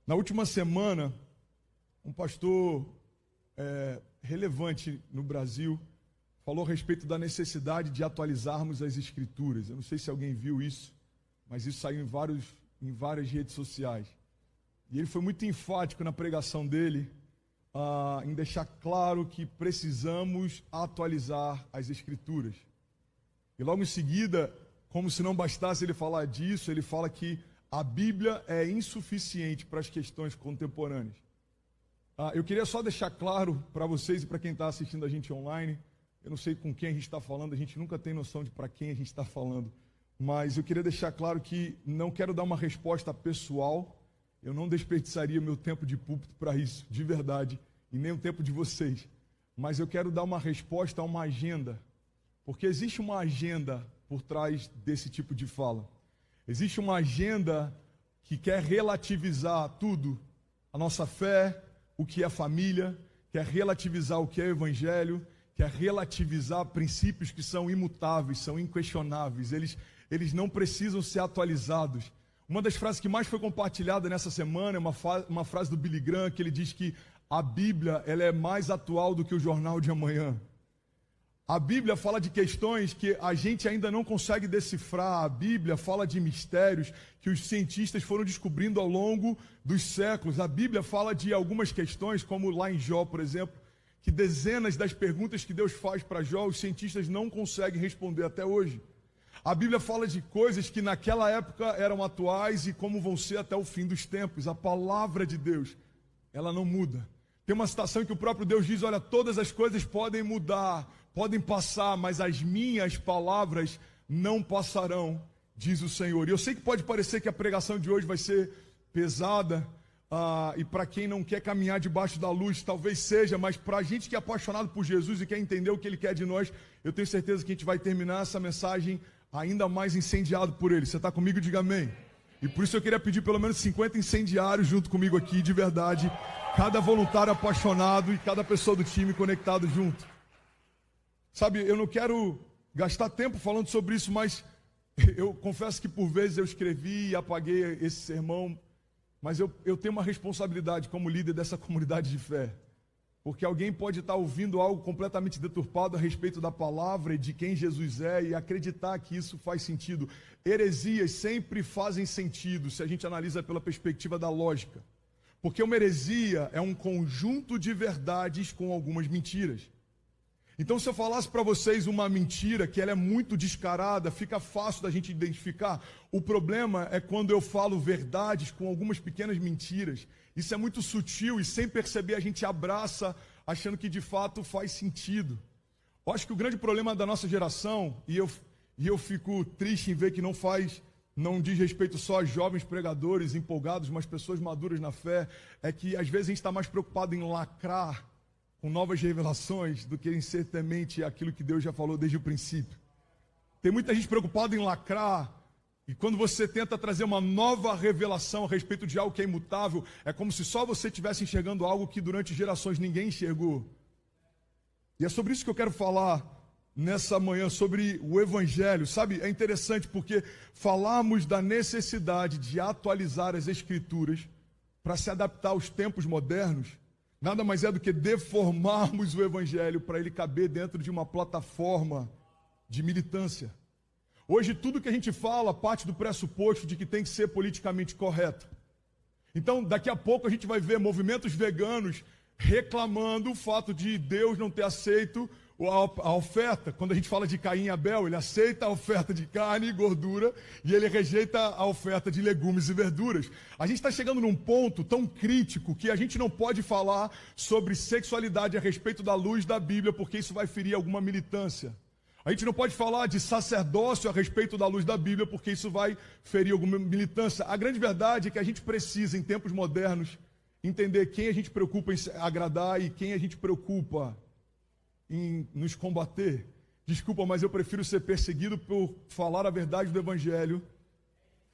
Na última semana, um pastor relevante no Brasil falou a respeito da necessidade de atualizarmos as Escrituras. Eu não sei se alguém viu isso, mas isso saiu em várias redes sociais. E ele foi muito enfático na pregação dele, em deixar claro que precisamos atualizar as Escrituras. E logo em seguida, como se não bastasse ele falar disso, ele fala que a Bíblia é insuficiente para as questões contemporâneas. Eu queria só deixar claro para vocês e para quem está assistindo a gente online, eu não sei com quem a gente está falando, a gente nunca tem noção de para quem a gente está falando, mas eu queria deixar claro que não quero dar uma resposta pessoal, eu não desperdiçaria meu tempo de púlpito para isso, de verdade, e nem o tempo de vocês, mas eu quero dar uma resposta a uma agenda, porque existe uma agenda por trás desse tipo de fala. Existe uma agenda que quer relativizar tudo, a nossa fé, o que é família, quer relativizar o que é o evangelho, quer relativizar princípios que são imutáveis, são inquestionáveis, eles não precisam ser atualizados. Uma das frases que mais foi compartilhada nessa semana é uma frase do Billy Graham, que ele diz que a Bíblia ela é mais atual do que o jornal de amanhã. A Bíblia fala de questões que a gente ainda não consegue decifrar. A Bíblia fala de mistérios que os cientistas foram descobrindo ao longo dos séculos. A Bíblia fala de algumas questões, como lá em Jó, por exemplo, que dezenas das perguntas que Deus faz para Jó, os cientistas não conseguem responder até hoje. A Bíblia fala de coisas que naquela época eram atuais e como vão ser até o fim dos tempos. A palavra de Deus, ela não muda. Tem uma citação em que o próprio Deus diz, olha, todas as coisas podem mudar, podem passar, mas as minhas palavras não passarão, diz o Senhor. E eu sei que pode parecer que a pregação de hoje vai ser pesada, e para quem não quer caminhar debaixo da luz, talvez seja, mas para a gente que é apaixonado por Jesus e quer entender o que Ele quer de nós, eu tenho certeza que a gente vai terminar essa mensagem ainda mais incendiado por Ele. Você está comigo? Diga amém. E por isso eu queria pedir pelo menos 50 incendiários junto comigo aqui, de verdade, cada voluntário apaixonado e cada pessoa do time conectado junto. Sabe, eu não quero gastar tempo falando sobre isso, mas eu confesso que por vezes eu escrevi e apaguei esse sermão, mas eu tenho uma responsabilidade como líder dessa comunidade de fé, porque alguém pode estar ouvindo algo completamente deturpado a respeito da palavra e de quem Jesus é e acreditar que isso faz sentido. Heresias sempre fazem sentido se a gente analisa pela perspectiva da lógica, porque uma heresia é um conjunto de verdades com algumas mentiras. Então, se eu falasse para vocês uma mentira que ela é muito descarada, fica fácil da gente identificar. O problema é quando eu falo verdades com algumas pequenas mentiras. Isso é muito sutil e sem perceber a gente abraça, achando que de fato faz sentido. Eu acho que o grande problema da nossa geração, e eu fico triste em ver que não diz respeito só a jovens pregadores empolgados, mas pessoas maduras na fé, é que às vezes a gente está mais preocupado em lacrar com novas revelações do que em ser temente àquilo que Deus já falou desde o princípio. Tem muita gente preocupada em lacrar, e quando você tenta trazer uma nova revelação a respeito de algo que é imutável, é como se só você estivesse enxergando algo que durante gerações ninguém enxergou. E é sobre isso que eu quero falar nessa manhã, sobre o Evangelho. Sabe, é interessante porque falamos da necessidade de atualizar as Escrituras para se adaptar aos tempos modernos. Nada mais é do que deformarmos o Evangelho para ele caber dentro de uma plataforma de militância. Hoje tudo que a gente fala parte do pressuposto de que tem que ser politicamente correto. Então daqui a pouco a gente vai ver movimentos veganos reclamando o fato de Deus não ter aceito a oferta. Quando a gente fala de Caim e Abel, ele aceita a oferta de carne e gordura e ele rejeita a oferta de legumes e verduras. A gente está chegando num ponto tão crítico que a gente não pode falar sobre sexualidade a respeito da luz da Bíblia, porque isso vai ferir alguma militância. A gente não pode falar de sacerdócio a respeito da luz da Bíblia, porque isso vai ferir alguma militância. A grande verdade é que a gente precisa, em tempos modernos, entender quem a gente preocupa em agradar e quem a gente preocupa em nos combater. Desculpa, mas eu prefiro ser perseguido por falar a verdade do Evangelho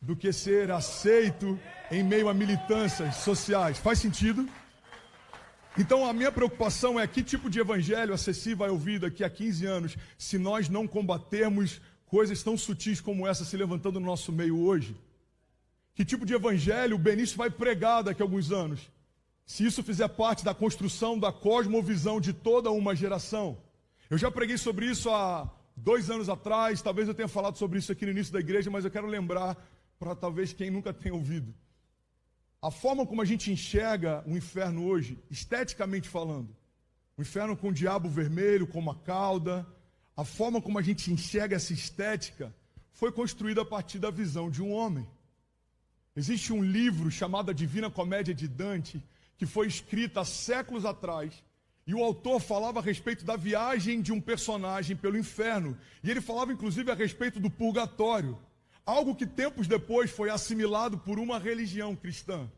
do que ser aceito em meio a militâncias sociais. Faz sentido? Então a minha preocupação é que tipo de evangelho acessível vai ouvir daqui a 15 anos se nós não combatermos coisas tão sutis como essa se levantando no nosso meio hoje. que tipo de evangelho o Benício vai pregar daqui a alguns anos, se isso fizer parte da construção da cosmovisão de toda uma geração. Eu já preguei sobre isso há 2 anos atrás, talvez eu tenha falado sobre isso aqui no início da igreja, mas eu quero lembrar para talvez quem nunca tenha ouvido. A forma como a gente enxerga o inferno hoje, esteticamente falando, o inferno com o diabo vermelho, com uma cauda, a forma como a gente enxerga essa estética foi construída a partir da visão de um homem. Existe um livro chamado A Divina Comédia de Dante, que foi escrito há séculos atrás, e o autor falava a respeito da viagem de um personagem pelo inferno, e ele falava inclusive a respeito do purgatório, algo que tempos depois foi assimilado por uma religião cristã.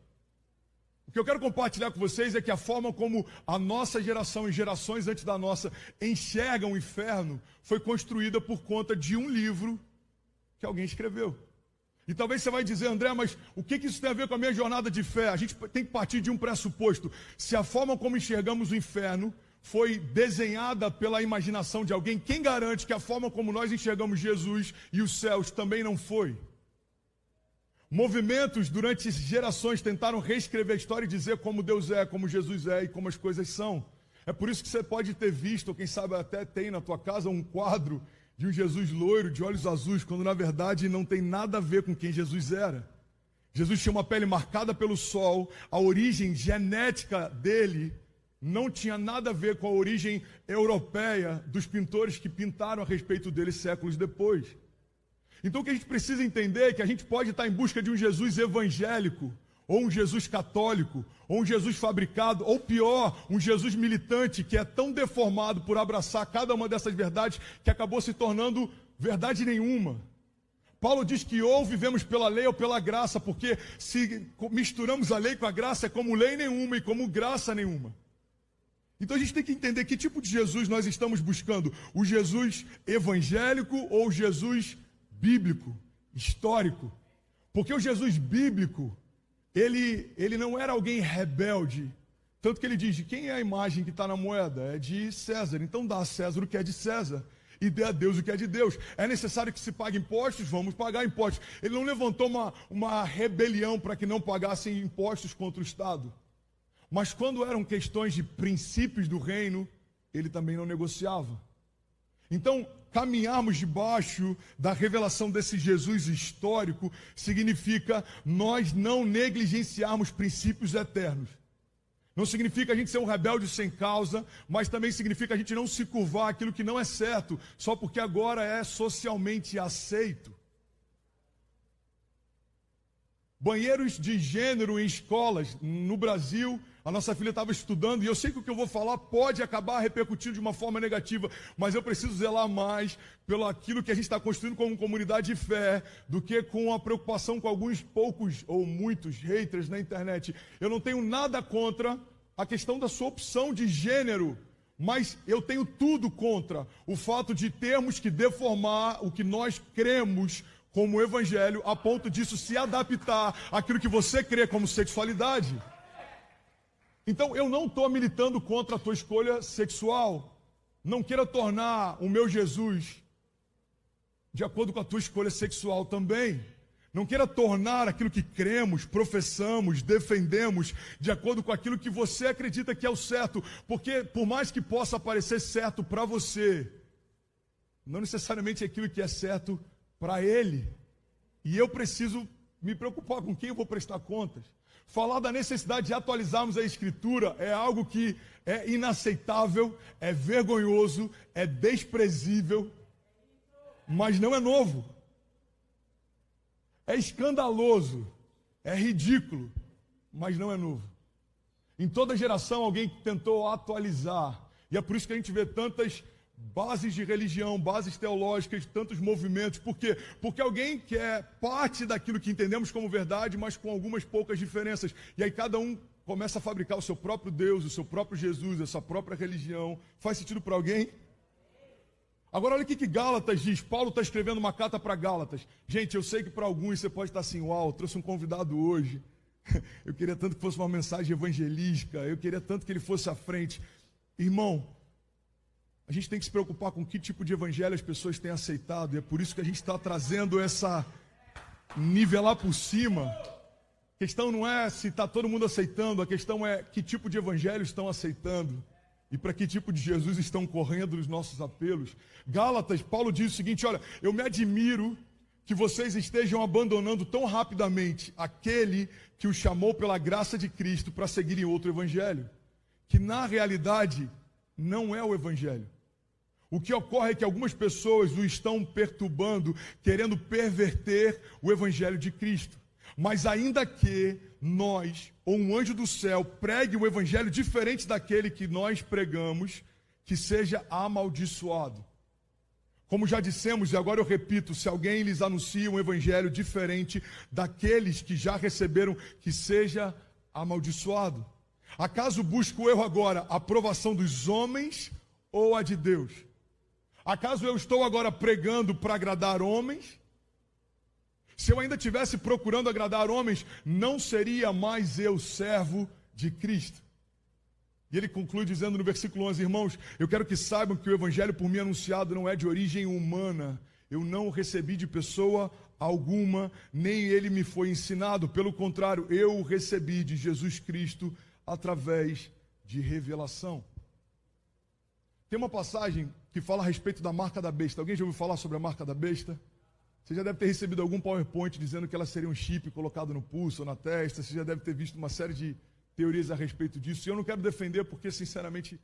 O que eu quero compartilhar com vocês é que a forma como a nossa geração e gerações antes da nossa enxergam o inferno foi construída por conta de um livro que alguém escreveu. E talvez você vai dizer, André, mas o que isso tem a ver com a minha jornada de fé? A gente tem que partir de um pressuposto. Se a forma como enxergamos o inferno foi desenhada pela imaginação de alguém, quem garante que a forma como nós enxergamos Jesus e os céus também não foi? Movimentos durante gerações tentaram reescrever a história e dizer como Deus é, como Jesus é e como as coisas são. É por isso que você pode ter visto, ou quem sabe até tem na tua casa, um quadro de um Jesus loiro, de olhos azuis, quando na verdade não tem nada a ver com quem Jesus era. Jesus tinha uma pele marcada pelo sol, a origem genética dele não tinha nada a ver com a origem europeia dos pintores que pintaram a respeito dele séculos depois. Então o que a gente precisa entender é que a gente pode estar em busca de um Jesus evangélico, ou um Jesus católico, ou um Jesus fabricado, ou pior, um Jesus militante que é tão deformado por abraçar cada uma dessas verdades que acabou se tornando verdade nenhuma. Paulo diz que ou vivemos pela lei ou pela graça, porque se misturamos a lei com a graça é como lei nenhuma e como graça nenhuma. Então a gente tem que entender que tipo de Jesus nós estamos buscando, o Jesus evangélico ou o Jesus bíblico, histórico. Porque o Jesus bíblico, ele não era alguém rebelde. Tanto que ele diz, de quem é a imagem que está na moeda? É de César. Então dá a César o que é de César e dê a Deus o que é de Deus. É necessário que se pague impostos? Vamos pagar impostos. Ele não levantou uma rebelião para que não pagassem impostos contra o Estado. Mas quando eram questões de princípios do reino, ele também não negociava. Então, caminharmos debaixo da revelação desse Jesus histórico significa nós não negligenciarmos princípios eternos. Não significa a gente ser um rebelde sem causa, mas também significa a gente não se curvar àquilo que não é certo, só porque agora é socialmente aceito. Banheiros de gênero em escolas no Brasil, a nossa filha estava estudando, e eu sei que o que eu vou falar pode acabar repercutindo de uma forma negativa, mas eu preciso zelar mais pelo aquilo que a gente está construindo como comunidade de fé, do que com a preocupação com alguns poucos ou muitos haters na internet. Eu não tenho nada contra a questão da sua opção de gênero, mas eu tenho tudo contra o fato de termos que deformar o que nós cremos como evangelho, a ponto disso se adaptar àquilo que você crê como sexualidade. Então, eu não estou militando contra a tua escolha sexual. Não queira tornar o meu Jesus de acordo com a tua escolha sexual também. Não queira tornar aquilo que cremos, professamos, defendemos, de acordo com aquilo que você acredita que é o certo. Porque, por mais que possa parecer certo para você, não necessariamente é aquilo que é certo para ele. E eu preciso me preocupar com quem eu vou prestar contas. Falar da necessidade de atualizarmos a Escritura é algo que é inaceitável, é vergonhoso, é desprezível, mas não é novo. É escandaloso, é ridículo, mas não é novo. Em toda geração alguém tentou atualizar, e é por isso que a gente vê tantas bases de religião, bases teológicas, tantos movimentos. Por quê? Porque alguém quer parte daquilo que entendemos como verdade, mas com algumas poucas diferenças. E aí cada um começa a fabricar o seu próprio Deus, o seu próprio Jesus, a sua própria religião. Faz sentido para alguém? Agora olha o que Gálatas diz. Paulo está escrevendo uma carta para Gálatas. Gente, eu sei que para alguns você pode estar assim, uau, trouxe um convidado hoje. Eu queria tanto que fosse uma mensagem evangelística, eu queria tanto que ele fosse à frente. Irmão, a gente tem que se preocupar com que tipo de evangelho as pessoas têm aceitado, e é por isso que a gente está trazendo essa nivelar por cima. A questão não é se está todo mundo aceitando, a questão é que tipo de evangelho estão aceitando e para que tipo de Jesus estão correndo nos nossos apelos. Gálatas, Paulo diz o seguinte: olha, eu me admiro que vocês estejam abandonando tão rapidamente aquele que os chamou pela graça de Cristo para seguirem outro evangelho, que na realidade não é o evangelho. O que ocorre é que algumas pessoas o estão perturbando, querendo perverter o evangelho de Cristo. Mas ainda que nós, ou um anjo do céu, pregue um evangelho diferente daquele que nós pregamos, que seja amaldiçoado. Como já dissemos, e agora eu repito, se alguém lhes anuncia um evangelho diferente daqueles que já receberam, que seja amaldiçoado. Acaso busco eu agora a aprovação dos homens ou a de Deus? Acaso eu estou agora pregando para agradar homens? Se eu ainda estivesse procurando agradar homens, não seria mais eu servo de Cristo. E ele conclui dizendo no versículo 11, irmãos, eu quero que saibam que o evangelho por mim anunciado não é de origem humana. Eu não o recebi de pessoa alguma, nem ele me foi ensinado. Pelo contrário, eu o recebi de Jesus Cristo através de revelação. Tem uma passagem que fala a respeito da marca da besta. Alguém já ouviu falar sobre a marca da besta? Você já deve ter recebido algum PowerPoint dizendo que ela seria um chip colocado no pulso ou na testa. Você já deve ter visto uma série de teorias a respeito disso. E eu não quero defender porque, sinceramente,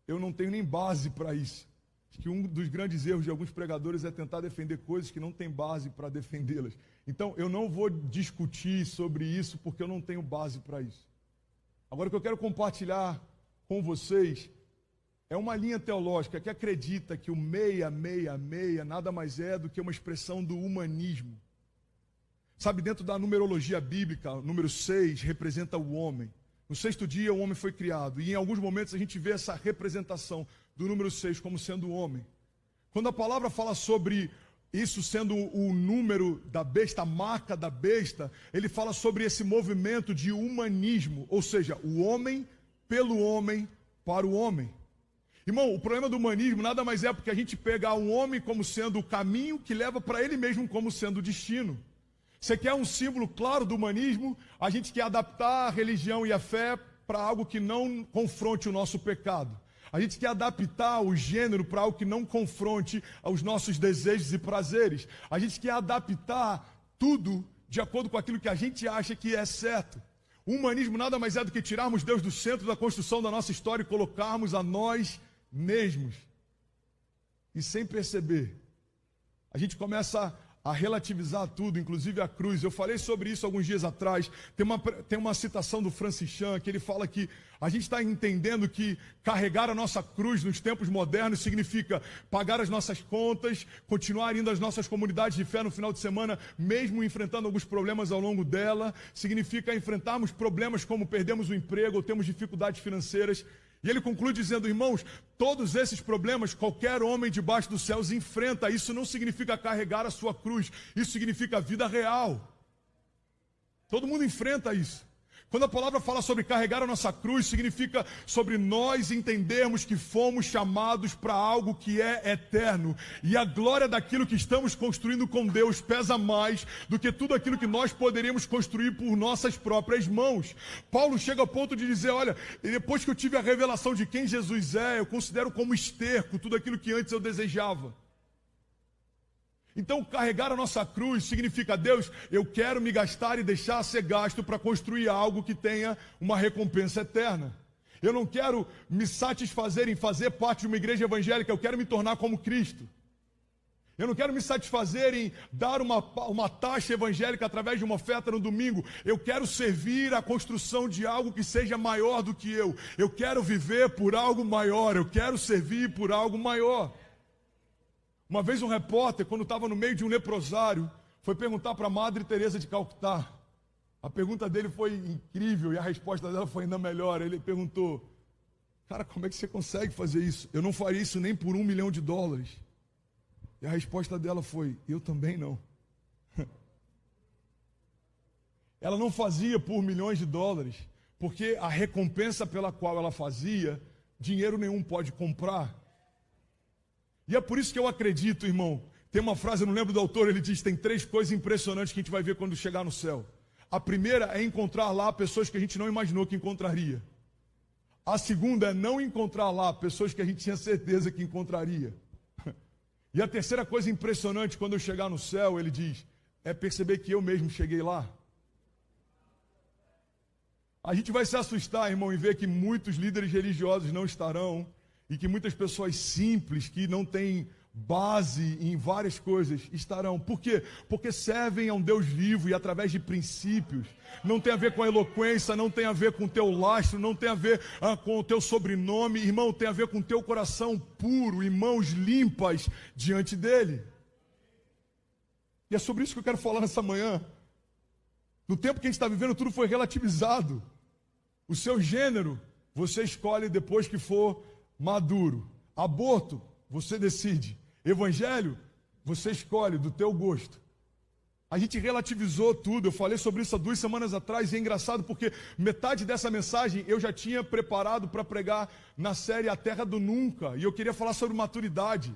eu não tenho nem base para isso. Acho que um dos grandes erros de alguns pregadores é tentar defender coisas que não tem base para defendê-las. Então, eu não vou discutir sobre isso porque eu não tenho base para isso. Agora, o que eu quero compartilhar com vocês é uma linha teológica que acredita que o 666 nada mais é do que uma expressão do humanismo. Sabe, dentro da numerologia bíblica, o número 6 representa o homem. No sexto dia o homem foi criado. E em alguns momentos a gente vê essa representação do número 6 como sendo o homem. Quando a palavra fala sobre isso sendo o número da besta, a marca da besta, ele fala sobre esse movimento de humanismo. Ou seja, o homem pelo homem para o homem. Irmão, o problema do humanismo nada mais é porque a gente pega um homem como sendo o caminho que leva para ele mesmo como sendo o destino. Você quer um símbolo claro do humanismo? A gente quer adaptar a religião e a fé para algo que não confronte o nosso pecado. A gente quer adaptar o gênero para algo que não confronte os nossos desejos e prazeres. A gente quer adaptar tudo de acordo com aquilo que a gente acha que é certo. O humanismo nada mais é do que tirarmos Deus do centro da construção da nossa história e colocarmos a nós mesmos. E sem perceber, a gente começa a relativizar tudo, inclusive a cruz. Eu falei sobre isso alguns dias atrás. Tem uma citação do Francis Chan, que ele fala que a gente está entendendo que carregar a nossa cruz nos tempos modernos significa pagar as nossas contas, continuar indo às nossas comunidades de fé no final de semana, mesmo enfrentando alguns problemas ao longo dela. Significa enfrentarmos problemas como perdemos o emprego ou temos dificuldades financeiras. E ele conclui dizendo, irmãos, todos esses problemas qualquer homem debaixo dos céus enfrenta. Isso não significa carregar a sua cruz, isso significa a vida real. Todo mundo enfrenta isso. Quando a palavra fala sobre carregar a nossa cruz, significa sobre nós entendermos que fomos chamados para algo que é eterno. E a glória daquilo que estamos construindo com Deus pesa mais do que tudo aquilo que nós poderíamos construir por nossas próprias mãos. Paulo chega ao ponto de dizer, olha, depois que eu tive a revelação de quem Jesus é, eu considero como esterco tudo aquilo que antes eu desejava. Então, carregar a nossa cruz significa, Deus, eu quero me gastar e deixar ser gasto para construir algo que tenha uma recompensa eterna. Eu não quero me satisfazer em fazer parte de uma igreja evangélica, eu quero me tornar como Cristo. Eu não quero me satisfazer em dar uma taxa evangélica através de uma oferta no domingo. Eu quero servir a construção de algo que seja maior do que eu. Eu quero viver por algo maior, eu quero servir por algo maior. Uma vez um repórter, quando estava no meio de um leprosário, foi perguntar para a Madre Teresa de Calcutá. A pergunta dele foi incrível e a resposta dela foi ainda melhor. Ele perguntou, cara, como é que você consegue fazer isso? Eu não faria isso nem por $1 milhão. E a resposta dela foi, eu também não. Ela não fazia por $milhões, porque a recompensa pela qual ela fazia, dinheiro nenhum pode comprar. E é por isso que eu acredito, irmão, Tem uma frase, eu não lembro do autor, ele diz, tem 3 coisas impressionantes que a gente vai ver quando chegar no céu. A primeira é encontrar lá pessoas que a gente não imaginou que encontraria. A segunda é não encontrar lá pessoas que a gente tinha certeza que encontraria. E a terceira coisa impressionante, quando eu chegar no céu, ele diz, é perceber que eu mesmo cheguei lá. A gente vai se assustar, irmão, em ver que muitos líderes religiosos não estarão e que muitas pessoas simples, que não têm base em várias coisas, estarão. Por quê? Porque servem a um Deus vivo e através de princípios. Não tem a ver com a eloquência, não tem a ver com o teu lastro, não tem a ver com o teu sobrenome, irmão, tem a ver com o teu coração puro e mãos limpas diante dele. E é sobre isso que eu quero falar nessa manhã. No tempo que a gente está vivendo, tudo foi relativizado. O seu gênero, você escolhe depois que for maduro. Aborto, você decide. Evangelho, você escolhe do teu gosto. A gente relativizou tudo, eu falei sobre isso há 2 semanas atrás, e é engraçado porque metade dessa mensagem eu já tinha preparado para pregar na série A Terra do Nunca, e eu queria falar sobre maturidade.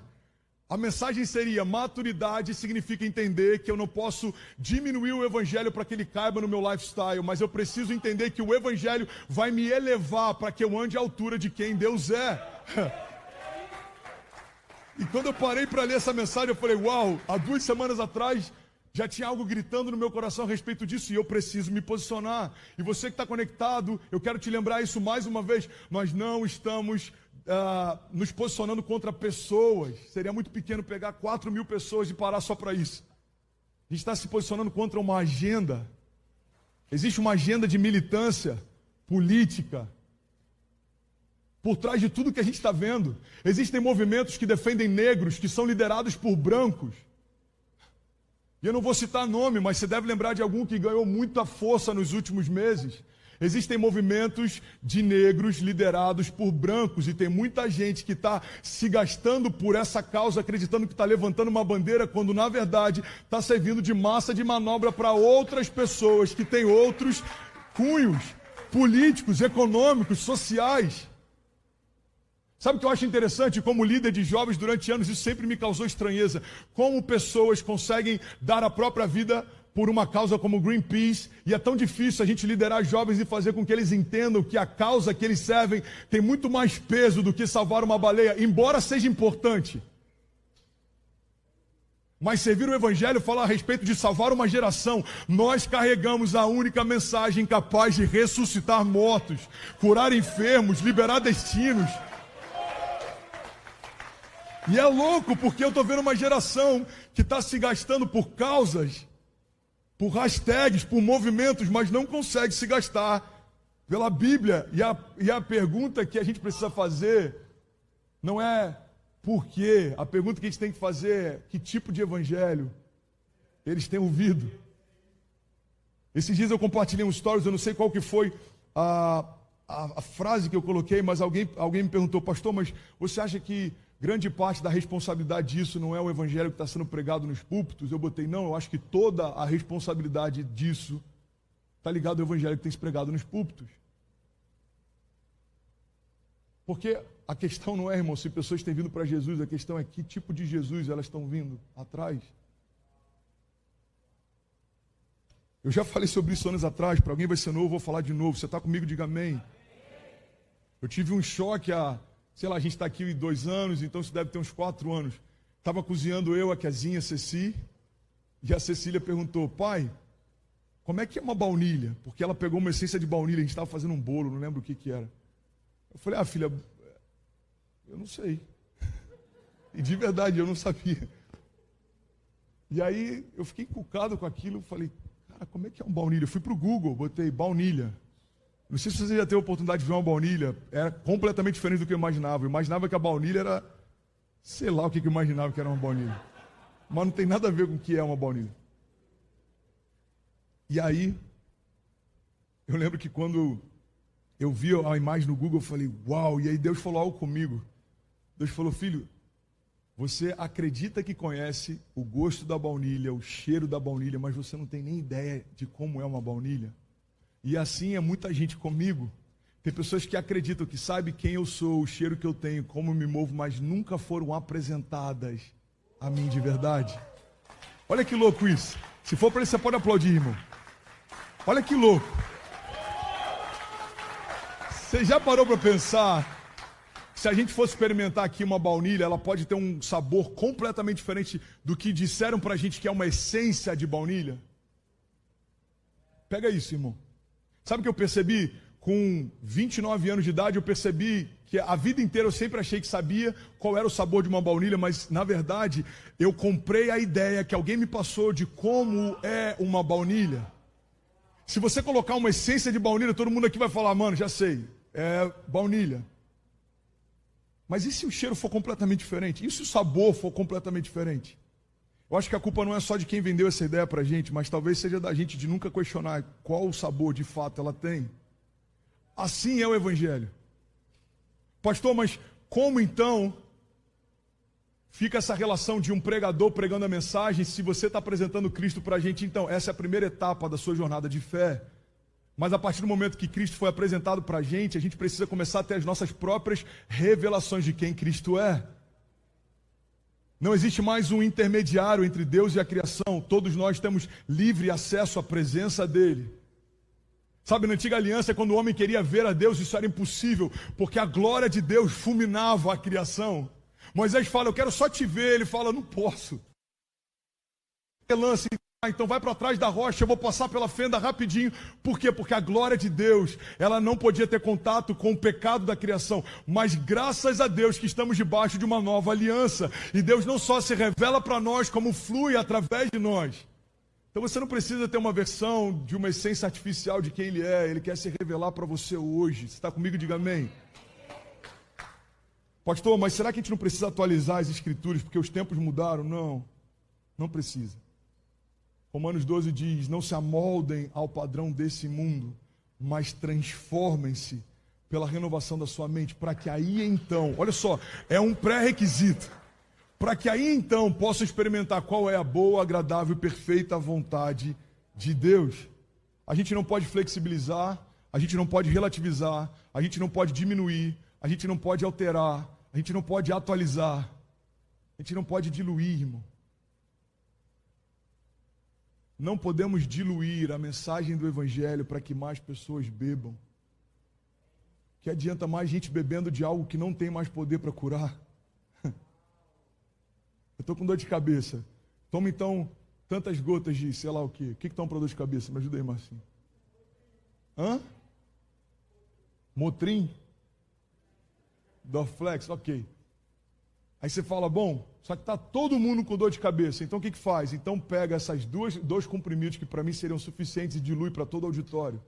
A mensagem seria, maturidade significa entender que eu não posso diminuir o evangelho para que ele caiba no meu lifestyle, mas eu preciso entender que o evangelho vai me elevar para que eu ande à altura de quem Deus é. E quando eu parei para ler essa mensagem, eu falei, uau, há 2 semanas atrás já tinha algo gritando no meu coração a respeito disso e eu preciso me posicionar. E você que está conectado, eu quero te lembrar isso mais uma vez. Nós não estamos nos posicionando contra pessoas. Seria muito pequeno pegar 4.000 pessoas e parar só para isso. A gente está se posicionando contra uma agenda. Existe uma agenda de militância política. Por trás de tudo que a gente está vendo, existem movimentos que defendem negros, que são liderados por brancos. E eu não vou citar nome, mas você deve lembrar de algum que ganhou muita força nos últimos meses. Existem movimentos de negros liderados por brancos e tem muita gente que está se gastando por essa causa, acreditando que está levantando uma bandeira, quando na verdade está servindo de massa de manobra para outras pessoas que têm outros cunhos políticos, econômicos, sociais. Sabe o que eu acho interessante? Como líder de jovens durante anos, isso sempre me causou estranheza. Como pessoas conseguem dar a própria vida por uma causa como Greenpeace, e é tão difícil a gente liderar jovens e fazer com que eles entendam que a causa que eles servem tem muito mais peso do que salvar uma baleia, embora seja importante. Mas servir o Evangelho fala a respeito de salvar uma geração. Nós carregamos a única mensagem capaz de ressuscitar mortos, curar enfermos, liberar destinos. E é louco porque eu estou vendo uma geração que está se gastando por causas, por hashtags, por movimentos, mas não consegue se gastar pela Bíblia. E a pergunta que a gente precisa fazer não é por quê. A pergunta que a gente tem que fazer é que tipo de evangelho eles têm ouvido. Esses dias eu compartilhei um stories, eu não sei qual que foi a frase que eu coloquei, mas alguém me perguntou, pastor, mas você acha que grande parte da responsabilidade disso não é o evangelho que está sendo pregado nos púlpitos? Eu botei, não, eu acho que toda a responsabilidade disso está ligada ao evangelho que tem se pregado nos púlpitos. Porque a questão não é, irmão, se pessoas têm vindo para Jesus, a questão é que tipo de Jesus elas estão vindo atrás. Eu já falei sobre isso anos atrás, para alguém vai ser novo, vou falar de novo. Você está comigo, diga amém. Eu tive um choque sei lá, a gente está aqui 2 anos, então isso deve ter uns 4 anos. Estava cozinhando eu, a Kezinha, a Ceci, e a Cecília perguntou, pai, como é que é uma baunilha? Porque ela pegou uma essência de baunilha, a gente estava fazendo um bolo, não lembro o que era. Eu falei, filha, eu não sei. E de verdade, eu não sabia. E aí, eu fiquei encucado com aquilo, falei, cara, como é que é um baunilha? Eu fui para o Google, botei baunilha. Não sei se você já teve a oportunidade de ver uma baunilha, era completamente diferente do que eu imaginava. Eu imaginava que a baunilha era, sei lá o que eu imaginava que era uma baunilha. Mas não tem nada a ver com o que é uma baunilha. E aí, eu lembro que quando eu vi a imagem no Google, eu falei, uau, e aí Deus falou algo comigo. Deus falou, filho, você acredita que conhece o gosto da baunilha, o cheiro da baunilha, mas você não tem nem ideia de como é uma baunilha? E assim é muita gente comigo. Tem pessoas que acreditam que sabem quem eu sou, o cheiro que eu tenho, como eu me movo, mas nunca foram apresentadas a mim de verdade. Olha que louco isso. Se for para isso, você pode aplaudir, irmão. Olha que louco. Você já parou para pensar, se a gente fosse experimentar aqui uma baunilha, ela pode ter um sabor completamente diferente do que disseram para a gente que é uma essência de baunilha? Pega isso, irmão. Sabe o que eu percebi? Com 29 anos de idade, eu percebi que a vida inteira eu sempre achei que sabia qual era o sabor de uma baunilha, mas, na verdade, eu comprei a ideia que alguém me passou de como é uma baunilha. Se você colocar uma essência de baunilha, todo mundo aqui vai falar, mano, já sei, é baunilha. Mas e se o cheiro for completamente diferente? E se o sabor for completamente diferente? Eu acho que a culpa não é só de quem vendeu essa ideia pra gente, mas talvez seja da gente de nunca questionar qual o sabor de fato ela tem. Assim é o Evangelho. Pastor, mas como então fica essa relação de um pregador pregando a mensagem se você está apresentando Cristo para a gente? Então, essa é a primeira etapa da sua jornada de fé. Mas a partir do momento que Cristo foi apresentado para a gente precisa começar a ter as nossas próprias revelações de quem Cristo é. Não existe mais um intermediário entre Deus e a criação. Todos nós temos livre acesso à presença dele. Sabe, na antiga aliança, quando o homem queria ver a Deus, isso era impossível, porque a glória de Deus fulminava a criação. Moisés fala, eu quero só te ver. Ele fala, não posso. Lance, então vai para trás da rocha, eu vou passar pela fenda rapidinho. Por quê? Porque a glória de Deus, ela não podia ter contato com o pecado da criação. Mas graças a Deus que estamos debaixo de uma nova aliança. E Deus não só se revela para nós, como flui através de nós. Então você não precisa ter uma versão de uma essência artificial de quem Ele é. Ele quer se revelar para você hoje. Você está comigo? Diga amém. Pastor, mas será que a gente não precisa atualizar as Escrituras porque os tempos mudaram? Não, não precisa. Romanos 12 diz, não se amoldem ao padrão desse mundo, mas transformem-se pela renovação da sua mente, para que aí então, olha só, é um pré-requisito, para que aí então possa experimentar qual é a boa, agradável e perfeita vontade de Deus. A gente não pode flexibilizar, a gente não pode relativizar, a gente não pode diminuir, a gente não pode alterar, a gente não pode atualizar, a gente não pode diluir, irmão. Não podemos diluir a mensagem do Evangelho para que mais pessoas bebam. Que adianta mais gente bebendo de algo que não tem mais poder para curar? Eu estou com dor de cabeça. Toma então tantas gotas de sei lá o quê. O que toma para dor de cabeça? Me ajuda aí, Marcinho. Hã? Motrin? Dorflex, ok. Aí você fala, bom, só que está todo mundo com dor de cabeça. Então o que faz? Então pega essas dois comprimidos que para mim seriam suficientes e dilui para todo o auditório.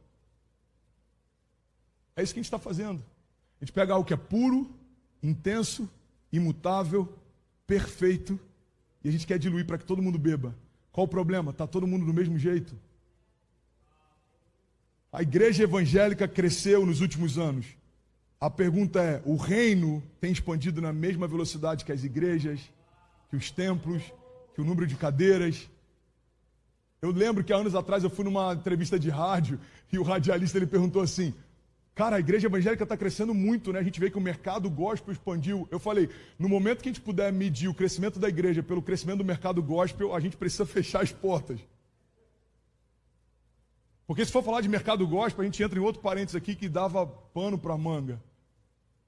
É isso que a gente está fazendo. A gente pega algo que é puro, intenso, imutável, perfeito, e a gente quer diluir para que todo mundo beba. Qual o problema? Está todo mundo do mesmo jeito. A igreja evangélica cresceu nos últimos anos. A pergunta é, o reino tem expandido na mesma velocidade que as igrejas, que os templos, que o número de cadeiras? Eu lembro que há anos atrás eu fui numa entrevista de rádio e o radialista ele perguntou assim, cara, a igreja evangélica está crescendo muito, né? A gente vê que o mercado gospel expandiu. Eu falei, no momento que a gente puder medir o crescimento da igreja pelo crescimento do mercado gospel, a gente precisa fechar as portas. Porque se for falar de mercado gospel, a gente entra em outro parênteses aqui que dava pano para manga.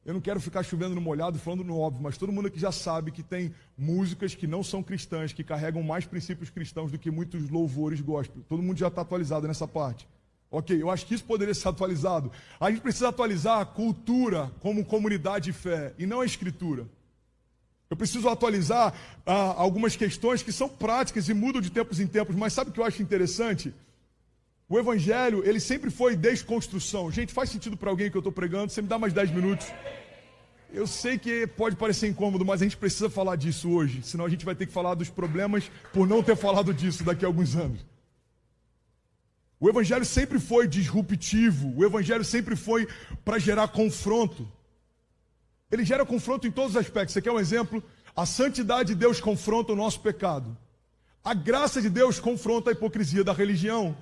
Eu não quero ficar chovendo no molhado, falando no óbvio, mas todo mundo aqui já sabe que tem músicas que não são cristãs, que carregam mais princípios cristãos do que muitos louvores gospel. Todo mundo já está atualizado nessa parte. Ok, eu acho que isso poderia ser atualizado. A gente precisa atualizar a cultura como comunidade de fé, e não a escritura. Eu preciso atualizar algumas questões que são práticas e mudam de tempos em tempos, mas sabe o que eu acho interessante? O Evangelho, ele sempre foi desconstrução. Gente, faz sentido para alguém que eu estou pregando? Você me dá mais 10 minutos? Eu sei que pode parecer incômodo, mas a gente precisa falar disso hoje. Senão a gente vai ter que falar dos problemas por não ter falado disso daqui a alguns anos. O Evangelho sempre foi disruptivo. O Evangelho sempre foi para gerar confronto. Ele gera confronto em todos os aspectos. Você quer um exemplo? A santidade de Deus confronta o nosso pecado. A graça de Deus confronta a hipocrisia da religião.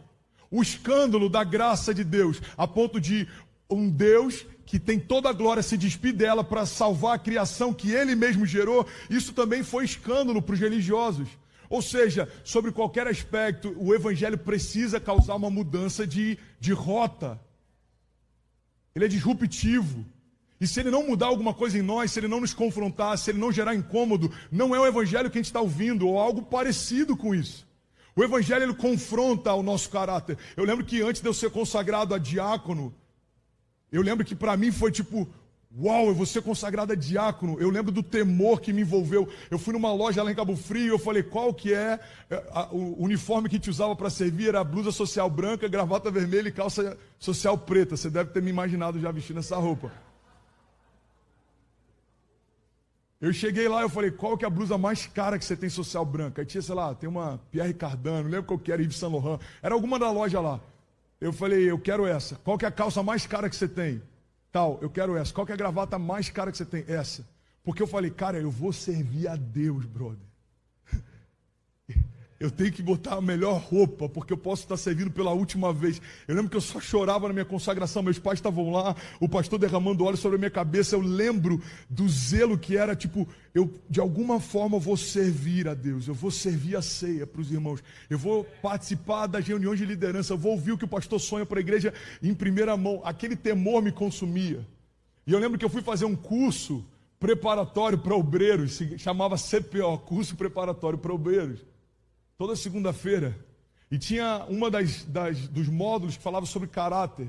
O escândalo da graça de Deus, a ponto de um Deus que tem toda a glória, se despir dela para salvar a criação que ele mesmo gerou, isso também foi escândalo para os religiosos. Ou seja, sobre qualquer aspecto, o evangelho precisa causar uma mudança de rota. Ele é disruptivo. E se ele não mudar alguma coisa em nós, se ele não nos confrontar, se ele não gerar incômodo, não é o evangelho que a gente está ouvindo, ou algo parecido com isso. O evangelho, ele confronta o nosso caráter. Eu lembro que antes de eu ser consagrado a diácono, eu lembro que para mim foi tipo, uau, eu vou ser consagrado a diácono. Eu lembro do temor que me envolveu. Eu fui numa loja lá em Cabo Frio, eu falei, qual que é? O uniforme que a gente usava para servir era blusa social branca, gravata vermelha e calça social preta. Você deve ter me imaginado já vestindo essa roupa. Eu cheguei lá, eu falei, qual que é a blusa mais cara que você tem social branca? Aí tinha, sei lá, tem uma Pierre Cardin, não lembro qual que era, Yves Saint Laurent. Era alguma da loja lá. Eu falei, eu quero essa. Qual que é a calça mais cara que você tem? Tal, eu quero essa. Qual que é a gravata mais cara que você tem? Essa. Porque eu falei, cara, eu vou servir a Deus, brother. Eu tenho que botar a melhor roupa, porque eu posso estar servindo pela última vez. Eu lembro que eu só chorava na minha consagração, meus pais estavam lá, o pastor derramando óleo sobre a minha cabeça. Eu lembro do zelo que era, tipo, eu de alguma forma vou servir a Deus, eu vou servir a ceia para os irmãos, eu vou participar das reuniões de liderança, eu vou ouvir o que o pastor sonha para a igreja em primeira mão. Aquele temor me consumia. E eu lembro que eu fui fazer um curso preparatório para obreiros, se chamava CPO, curso preparatório para obreiros. Toda segunda-feira, e tinha uma dos módulos que falava sobre caráter.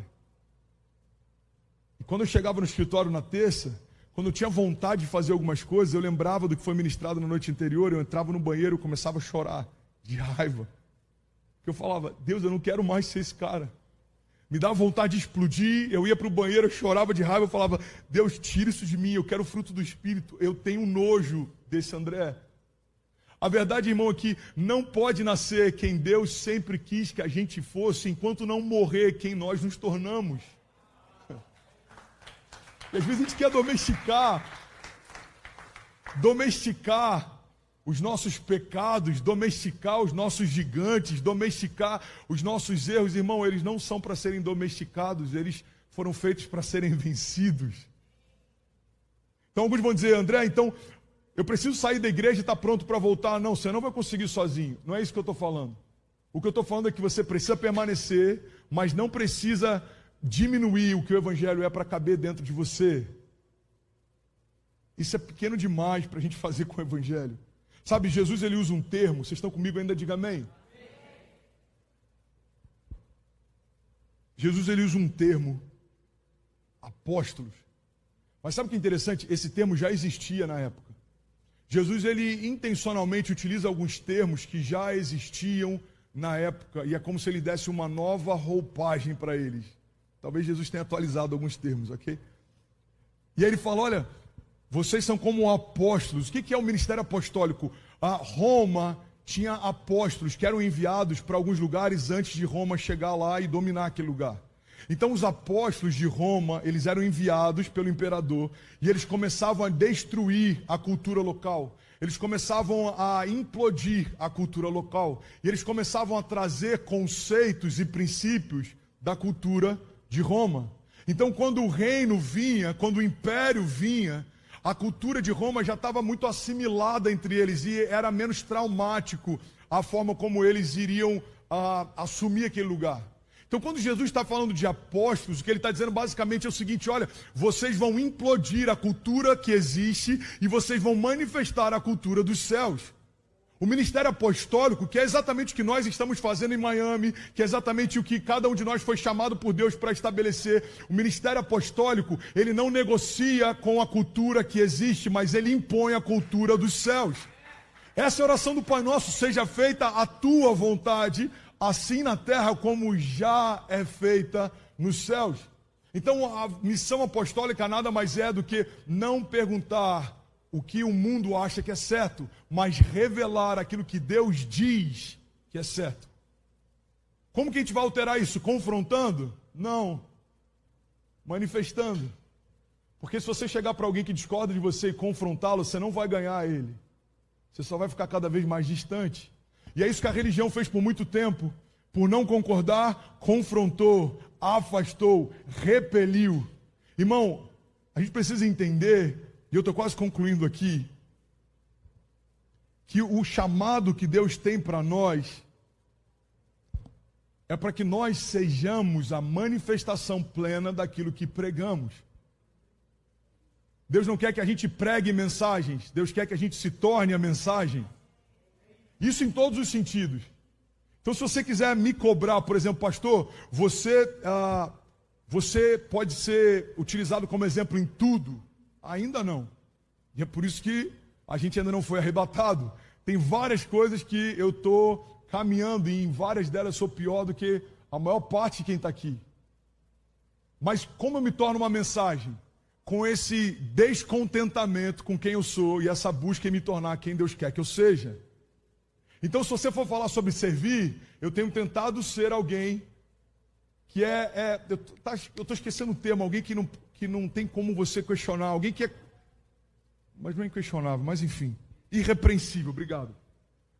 E quando eu chegava no escritório na terça, quando eu tinha vontade de fazer algumas coisas, eu lembrava do que foi ministrado na noite anterior, eu entrava no banheiro e começava a chorar, de raiva. Porque eu falava, Deus, eu não quero mais ser esse cara. Me dava vontade de explodir, eu ia para o banheiro, eu chorava de raiva, eu falava, Deus, tira isso de mim, eu quero o fruto do Espírito, eu tenho nojo desse André. A verdade, irmão, é que não pode nascer quem Deus sempre quis que a gente fosse, enquanto não morrer quem nós nos tornamos. E às vezes a gente quer domesticar os nossos pecados, domesticar os nossos gigantes, domesticar os nossos erros. Irmão, eles não são para serem domesticados, eles foram feitos para serem vencidos. Então alguns vão dizer, André, então eu preciso sair da igreja e estar pronto para voltar. Não, você não vai conseguir sozinho. Não é isso que eu estou falando. O que eu estou falando é que você precisa permanecer, mas não precisa diminuir o que o evangelho é para caber dentro de você. Isso é pequeno demais para a gente fazer com o evangelho. Sabe, Jesus ele usa um termo, vocês estão comigo ainda, diga amém. Jesus ele usa um termo, apóstolos. Mas sabe o que é interessante? Esse termo já existia na época. Jesus, ele intencionalmente utiliza alguns termos que já existiam na época, e é como se ele desse uma nova roupagem para eles. Talvez Jesus tenha atualizado alguns termos, ok? E aí ele fala, olha, vocês são como apóstolos. O que é o ministério apostólico? A Roma tinha apóstolos que eram enviados para alguns lugares antes de Roma chegar lá e dominar aquele lugar. Então os apóstolos de Roma, eles eram enviados pelo imperador e eles começavam a destruir a cultura local. Eles começavam a implodir a cultura local. E eles começavam a trazer conceitos e princípios da cultura de Roma. Então quando o reino vinha, quando o império vinha, a cultura de Roma já estava muito assimilada entre eles e era menos traumático a forma como eles iriam assumir aquele lugar. Então, quando Jesus está falando de apóstolos, o que ele está dizendo basicamente é o seguinte, olha, vocês vão implodir a cultura que existe e vocês vão manifestar a cultura dos céus. O ministério apostólico, que é exatamente o que nós estamos fazendo em Miami, que é exatamente o que cada um de nós foi chamado por Deus para estabelecer, o ministério apostólico, ele não negocia com a cultura que existe, mas ele impõe a cultura dos céus. Essa é a oração do Pai Nosso, seja feita a tua vontade, assim na terra como já é feita nos céus. Então a missão apostólica nada mais é do que não perguntar o que o mundo acha que é certo, mas revelar aquilo que Deus diz que é certo. Como que a gente vai alterar isso? Confrontando? Não. Manifestando. Porque se você chegar para alguém que discorda de você e confrontá-lo, você não vai ganhar ele. Você só vai ficar cada vez mais distante. E é isso que a religião fez por muito tempo. Por não concordar, confrontou, afastou, repeliu. Irmão, a gente precisa entender, e eu estou quase concluindo aqui, que o chamado que Deus tem para nós é para que nós sejamos a manifestação plena daquilo que pregamos. Deus não quer que a gente pregue mensagens, Deus quer que a gente se torne a mensagem. Isso em todos os sentidos. Então, se você quiser me cobrar, por exemplo, pastor, você pode ser utilizado como exemplo em tudo? Ainda não. E é por isso que a gente ainda não foi arrebatado. Tem várias coisas que eu estou caminhando e em várias delas sou pior do que a maior parte de quem está aqui. Mas como eu me torno uma mensagem? Com esse descontentamento com quem eu sou e essa busca em me tornar quem Deus quer que eu seja. Então, se você for falar sobre servir, eu tenho tentado ser alguém que eu estou esquecendo o termo, alguém que não tem como você questionar, alguém que é, mas não é inquestionável, mas enfim, irrepreensível, obrigado.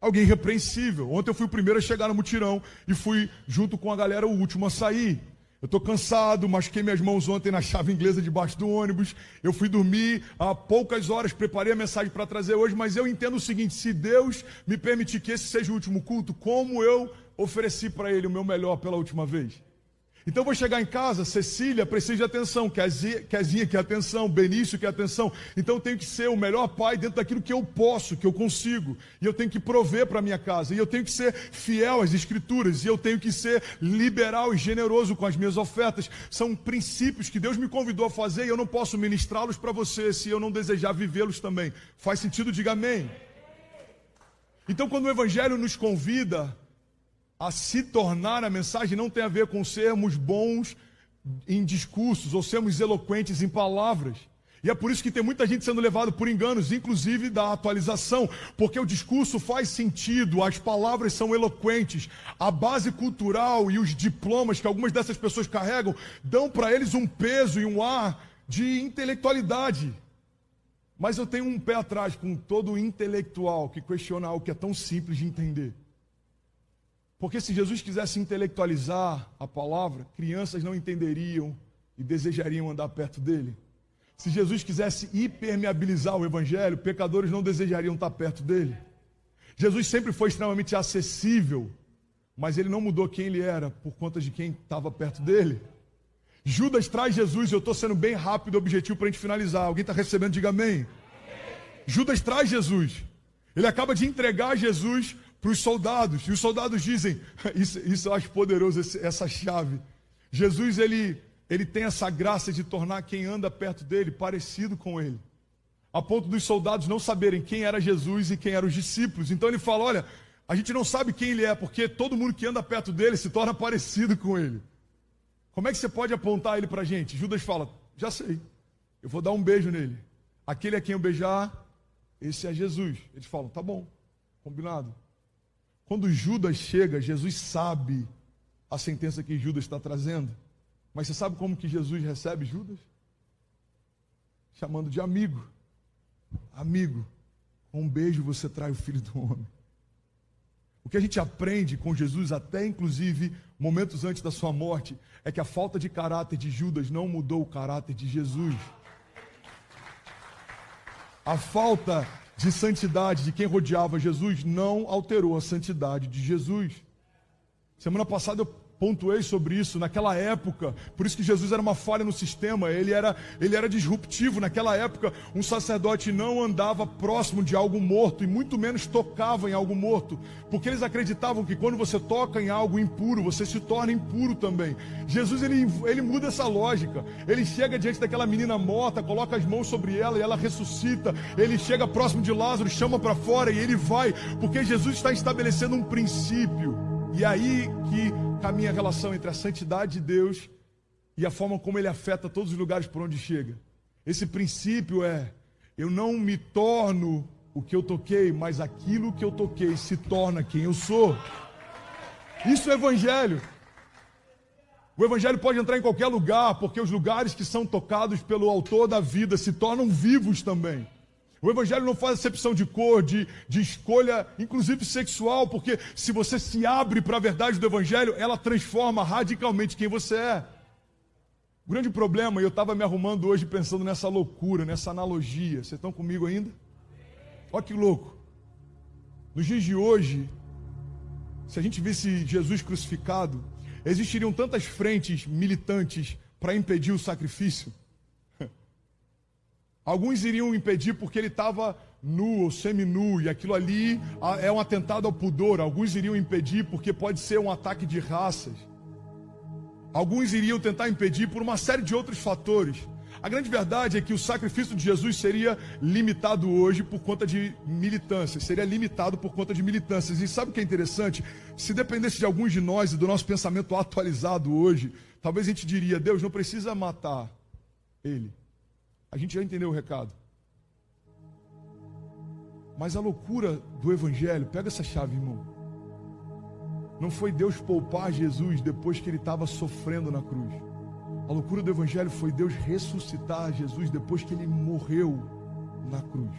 Alguém irrepreensível. Ontem eu fui o primeiro a chegar no mutirão e fui, junto com a galera, o último a sair. Eu estou cansado, machuquei minhas mãos ontem na chave inglesa debaixo do ônibus. Eu fui dormir há poucas horas, preparei a mensagem para trazer hoje, mas eu entendo o seguinte: se Deus me permitir que esse seja o último culto, como eu ofereci para Ele o meu melhor pela última vez? Então eu vou chegar em casa, Cecília precisa de atenção, Kezinha quer atenção, Benício quer atenção. Então eu tenho que ser o melhor pai dentro daquilo que eu posso, que eu consigo. E eu tenho que prover para a minha casa. E eu tenho que ser fiel às Escrituras. E eu tenho que ser liberal e generoso com as minhas ofertas. São princípios que Deus me convidou a fazer e eu não posso ministrá-los para você se eu não desejar vivê-los também. Faz sentido? Diga amém. Então quando o Evangelho nos convida a se tornar a mensagem, não tem a ver com sermos bons em discursos ou sermos eloquentes em palavras. E é por isso que tem muita gente sendo levada por enganos, inclusive da atualização, porque o discurso faz sentido, as palavras são eloquentes, a base cultural e os diplomas que algumas dessas pessoas carregam dão para eles um peso e um ar de intelectualidade. Mas eu tenho um pé atrás com todo intelectual que questiona algo que é tão simples de entender. Porque se Jesus quisesse intelectualizar a palavra, crianças não entenderiam e desejariam andar perto dele. Se Jesus quisesse hipermeabilizar o Evangelho, pecadores não desejariam estar perto dele. Jesus sempre foi extremamente acessível, mas ele não mudou quem ele era por conta de quem estava perto dele. Judas traz Jesus, eu estou sendo bem rápido e objetivo para a gente finalizar. Alguém está recebendo? Diga amém. Judas traz Jesus. Ele acaba de entregar Jesus para os soldados, e os soldados dizem, isso eu acho poderoso, essa chave. Jesus, ele tem essa graça de tornar quem anda perto dele parecido com ele, a ponto dos soldados não saberem quem era Jesus e quem eram os discípulos. Então ele fala, olha, a gente não sabe quem ele é, porque todo mundo que anda perto dele se torna parecido com ele. Como é que você pode apontar ele para a gente? Judas fala, já sei, eu vou dar um beijo nele. Aquele a quem eu beijar, esse é Jesus. Eles falam, tá bom, combinado. Quando Judas chega, Jesus sabe a sentença que Judas está trazendo. Mas você sabe como que Jesus recebe Judas? Chamando de amigo. Amigo, com um beijo você trai o Filho do Homem. O que a gente aprende com Jesus, até inclusive momentos antes da sua morte, é que a falta de caráter de Judas não mudou o caráter de Jesus. A falta de santidade de quem rodeava Jesus não alterou a santidade de Jesus. Semana passada eu pontuei sobre isso. Naquela época, por isso que Jesus era uma falha no sistema, ele era disruptivo. Naquela época, um sacerdote não andava próximo de algo morto e muito menos tocava em algo morto, porque eles acreditavam que quando você toca em algo impuro, você se torna impuro também. Jesus, ele muda essa lógica. Ele chega diante daquela menina morta, coloca as mãos sobre ela e ela ressuscita. Ele chega próximo de Lázaro, chama para fora e ele vai, porque Jesus está estabelecendo um princípio. E aí que caminha a relação entre a santidade de Deus e a forma como ele afeta todos os lugares por onde chega. Esse princípio é, eu não me torno o que eu toquei, mas aquilo que eu toquei se torna quem eu sou. Isso é Evangelho. O Evangelho pode entrar em qualquer lugar, porque os lugares que são tocados pelo autor da vida se tornam vivos também. O Evangelho não faz acepção de cor, de escolha, inclusive sexual, porque se você se abre para a verdade do Evangelho, ela transforma radicalmente quem você é. O grande problema, e eu estava me arrumando hoje pensando nessa loucura, nessa analogia. Vocês estão comigo ainda? Olha que louco. Nos dias de hoje, se a gente visse Jesus crucificado, existiriam tantas frentes militantes para impedir o sacrifício. Alguns iriam impedir porque ele estava nu ou seminu, e aquilo ali é um atentado ao pudor. Alguns iriam impedir porque pode ser um ataque de raças. Alguns iriam tentar impedir por uma série de outros fatores. A grande verdade é que o sacrifício de Jesus seria limitado hoje por conta de militâncias. Seria limitado por conta de militâncias. E sabe o que é interessante? Se dependesse de alguns de nós e do nosso pensamento atualizado hoje, talvez a gente diria, Deus não precisa matar ele. A gente já entendeu o recado. Mas a loucura do Evangelho, pega essa chave, irmão. Não foi Deus poupar Jesus depois que ele estava sofrendo na cruz. A loucura do Evangelho foi Deus ressuscitar Jesus depois que ele morreu na cruz.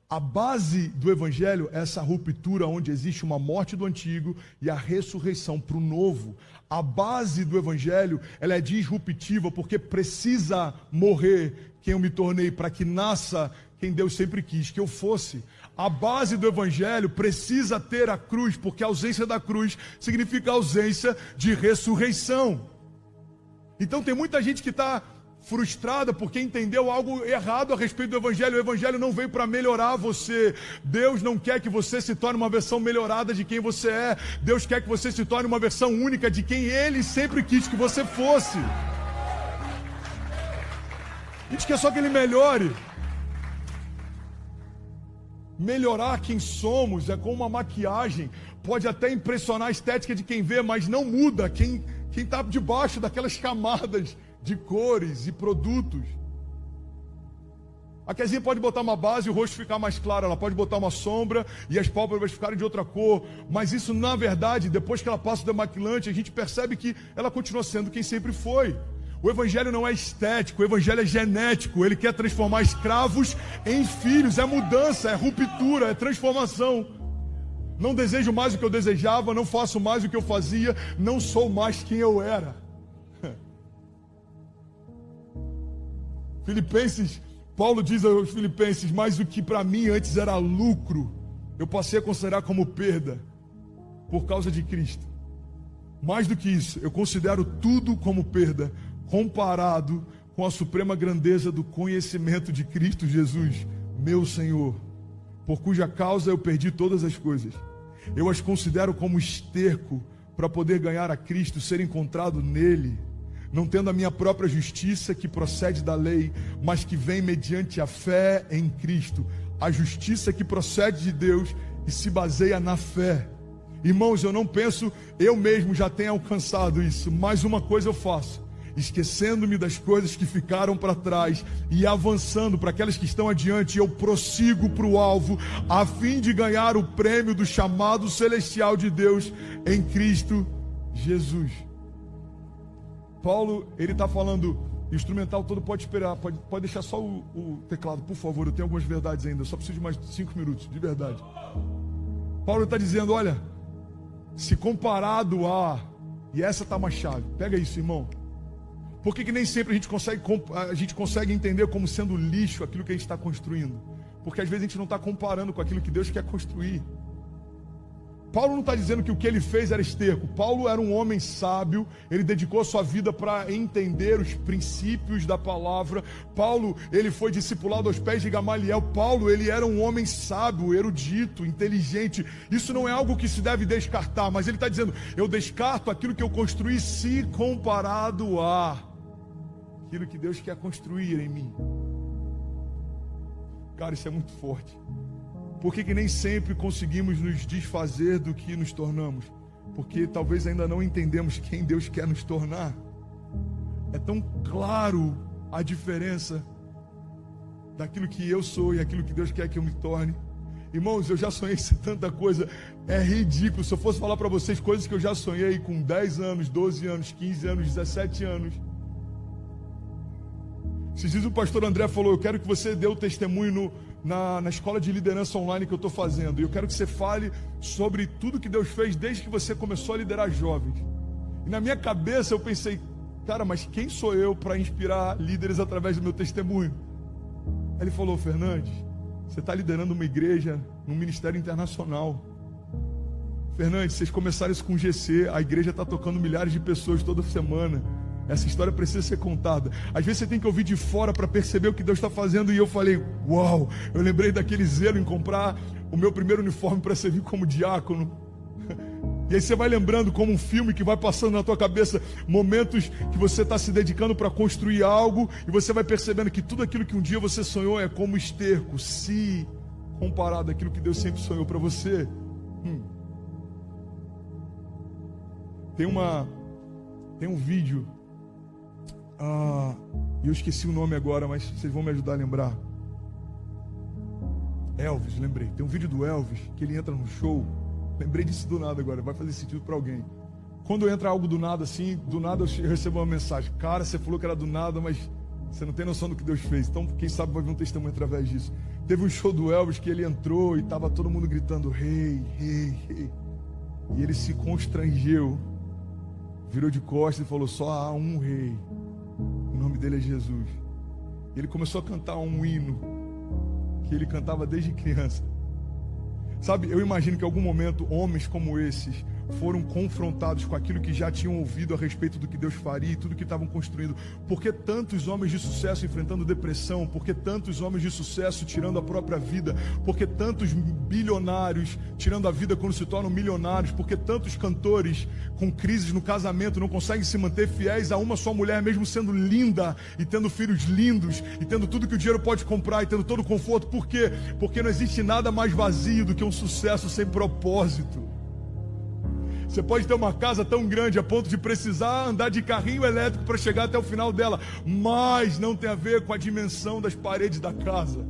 A base do Evangelho é essa ruptura onde existe uma morte do antigo e a ressurreição para o novo. A base do Evangelho, ela é disruptiva porque precisa morrer quem eu me tornei para que nasça quem Deus sempre quis que eu fosse. A base do Evangelho precisa ter a cruz, porque a ausência da cruz significa a ausência de ressurreição. Então tem muita gente que está frustrada porque entendeu algo errado a respeito do Evangelho. O Evangelho não veio para melhorar você. Deus não quer que você se torne uma versão melhorada de quem você é. Deus quer que você se torne uma versão única de quem Ele sempre quis que você fosse. A gente quer só que Ele melhore. Melhorar quem somos é como uma maquiagem. Pode até impressionar a estética de quem vê, mas não muda quem está debaixo daquelas camadas de cores e produtos. A Kezinha pode botar uma base e o rosto ficar mais claro. Ela pode botar uma sombra e as pálpebras ficarem de outra cor. Mas isso, na verdade, depois que ela passa o demaquilante, a gente percebe que ela continua sendo quem sempre foi. O Evangelho não é estético, o Evangelho é genético. Ele quer transformar escravos em filhos. É mudança, é ruptura, é transformação. Não desejo mais o que eu desejava, não faço mais o que eu fazia, não sou mais quem eu era. Filipenses, Paulo diz aos Filipenses, mas o que para mim antes era lucro, eu passei a considerar como perda, por causa de Cristo. Mais do que isso, eu considero tudo como perda, comparado com a suprema grandeza do conhecimento de Cristo Jesus, meu Senhor, por cuja causa eu perdi todas as coisas. Eu as considero como esterco para poder ganhar a Cristo, ser encontrado nele, não tendo a minha própria justiça que procede da lei, mas que vem mediante a fé em Cristo, a justiça que procede de Deus e se baseia na fé. Irmãos, eu não penso eu mesmo já tenha alcançado isso, mas uma coisa eu faço, esquecendo-me das coisas que ficaram para trás e avançando para aquelas que estão adiante, eu prossigo para o alvo, a fim de ganhar o prêmio do chamado celestial de Deus em Cristo Jesus. Paulo, ele está falando, instrumental todo pode esperar, pode deixar só o teclado, por favor, eu tenho algumas verdades ainda, eu só preciso de mais 5 minutos, de verdade. Paulo está dizendo, olha, se comparado a, e essa está uma chave, pega isso, irmão. Por que nem sempre a gente consegue entender como sendo lixo aquilo que a gente está construindo? Porque às vezes a gente não está comparando com aquilo que Deus quer construir. Paulo não está dizendo que o que ele fez era esterco. Paulo era um homem sábio, ele dedicou a sua vida para entender os princípios da palavra. Paulo, ele foi discipulado aos pés de Gamaliel. Paulo, ele era um homem sábio, erudito, inteligente. Isso não é algo que se deve descartar, mas ele está dizendo, eu descarto aquilo que eu construí se comparado a aquilo que Deus quer construir em mim. Cara, isso é muito forte. Por que nem sempre conseguimos nos desfazer do que nos tornamos? Porque talvez ainda não entendemos quem Deus quer nos tornar. É tão claro a diferença daquilo que eu sou e aquilo que Deus quer que eu me torne. Irmãos, eu já sonhei tanta coisa, é ridículo. Se eu fosse falar para vocês coisas que eu já sonhei com 10 anos, 12 anos, 15 anos, 17 anos. Esses dias o pastor André falou, eu quero que você dê o testemunho na escola de liderança online que eu estou fazendo. E eu quero que você fale sobre tudo que Deus fez desde que você começou a liderar jovens. E na minha cabeça eu pensei, cara, mas quem sou eu para inspirar líderes através do meu testemunho? Aí ele falou, Fernandes, você está liderando uma igreja num ministério internacional. Fernandes, vocês começaram isso com GC, a igreja está tocando milhares de pessoas toda semana. Essa história precisa ser contada. Às vezes você tem que ouvir de fora para perceber o que Deus está fazendo. E eu falei, uau, eu lembrei daquele zelo em comprar o meu primeiro uniforme para servir como diácono. E aí você vai lembrando como um filme que vai passando na tua cabeça, momentos que você está se dedicando para construir algo, e você vai percebendo que tudo aquilo que um dia você sonhou é como esterco, se comparado àquilo que Deus sempre sonhou para você. Tem um vídeo, e eu esqueci o nome agora, mas vocês vão me ajudar a lembrar. Elvis, lembrei. Tem um vídeo do Elvis, que ele entra num show. Lembrei disso do nada agora, vai fazer sentido para alguém. Quando entra algo do nada assim, do nada eu recebo uma mensagem. Cara, você falou que era do nada, mas você não tem noção do que Deus fez. Então, quem sabe vai ver um testemunho através disso. Teve um show do Elvis que ele entrou e estava todo mundo gritando, rei, rei, rei. E ele se constrangeu, virou de costas e falou, só há um rei. O nome dele é Jesus. E ele começou a cantar um hino que ele cantava desde criança. Sabe, eu imagino que em algum momento homens como esses foram confrontados com aquilo que já tinham ouvido a respeito do que Deus faria e tudo que estavam construindo. Por que tantos homens de sucesso enfrentando depressão? Por que tantos homens de sucesso tirando a própria vida? Por que tantos bilionários tirando a vida quando se tornam milionários? Por que tantos cantores com crises no casamento não conseguem se manter fiéis a uma só mulher, mesmo sendo linda e tendo filhos lindos e tendo tudo que o dinheiro pode comprar e tendo todo o conforto? Por quê? Porque não existe nada mais vazio do que um sucesso sem propósito. Você pode ter uma casa tão grande a ponto de precisar andar de carrinho elétrico para chegar até o final dela, mas não tem a ver com a dimensão das paredes da casa.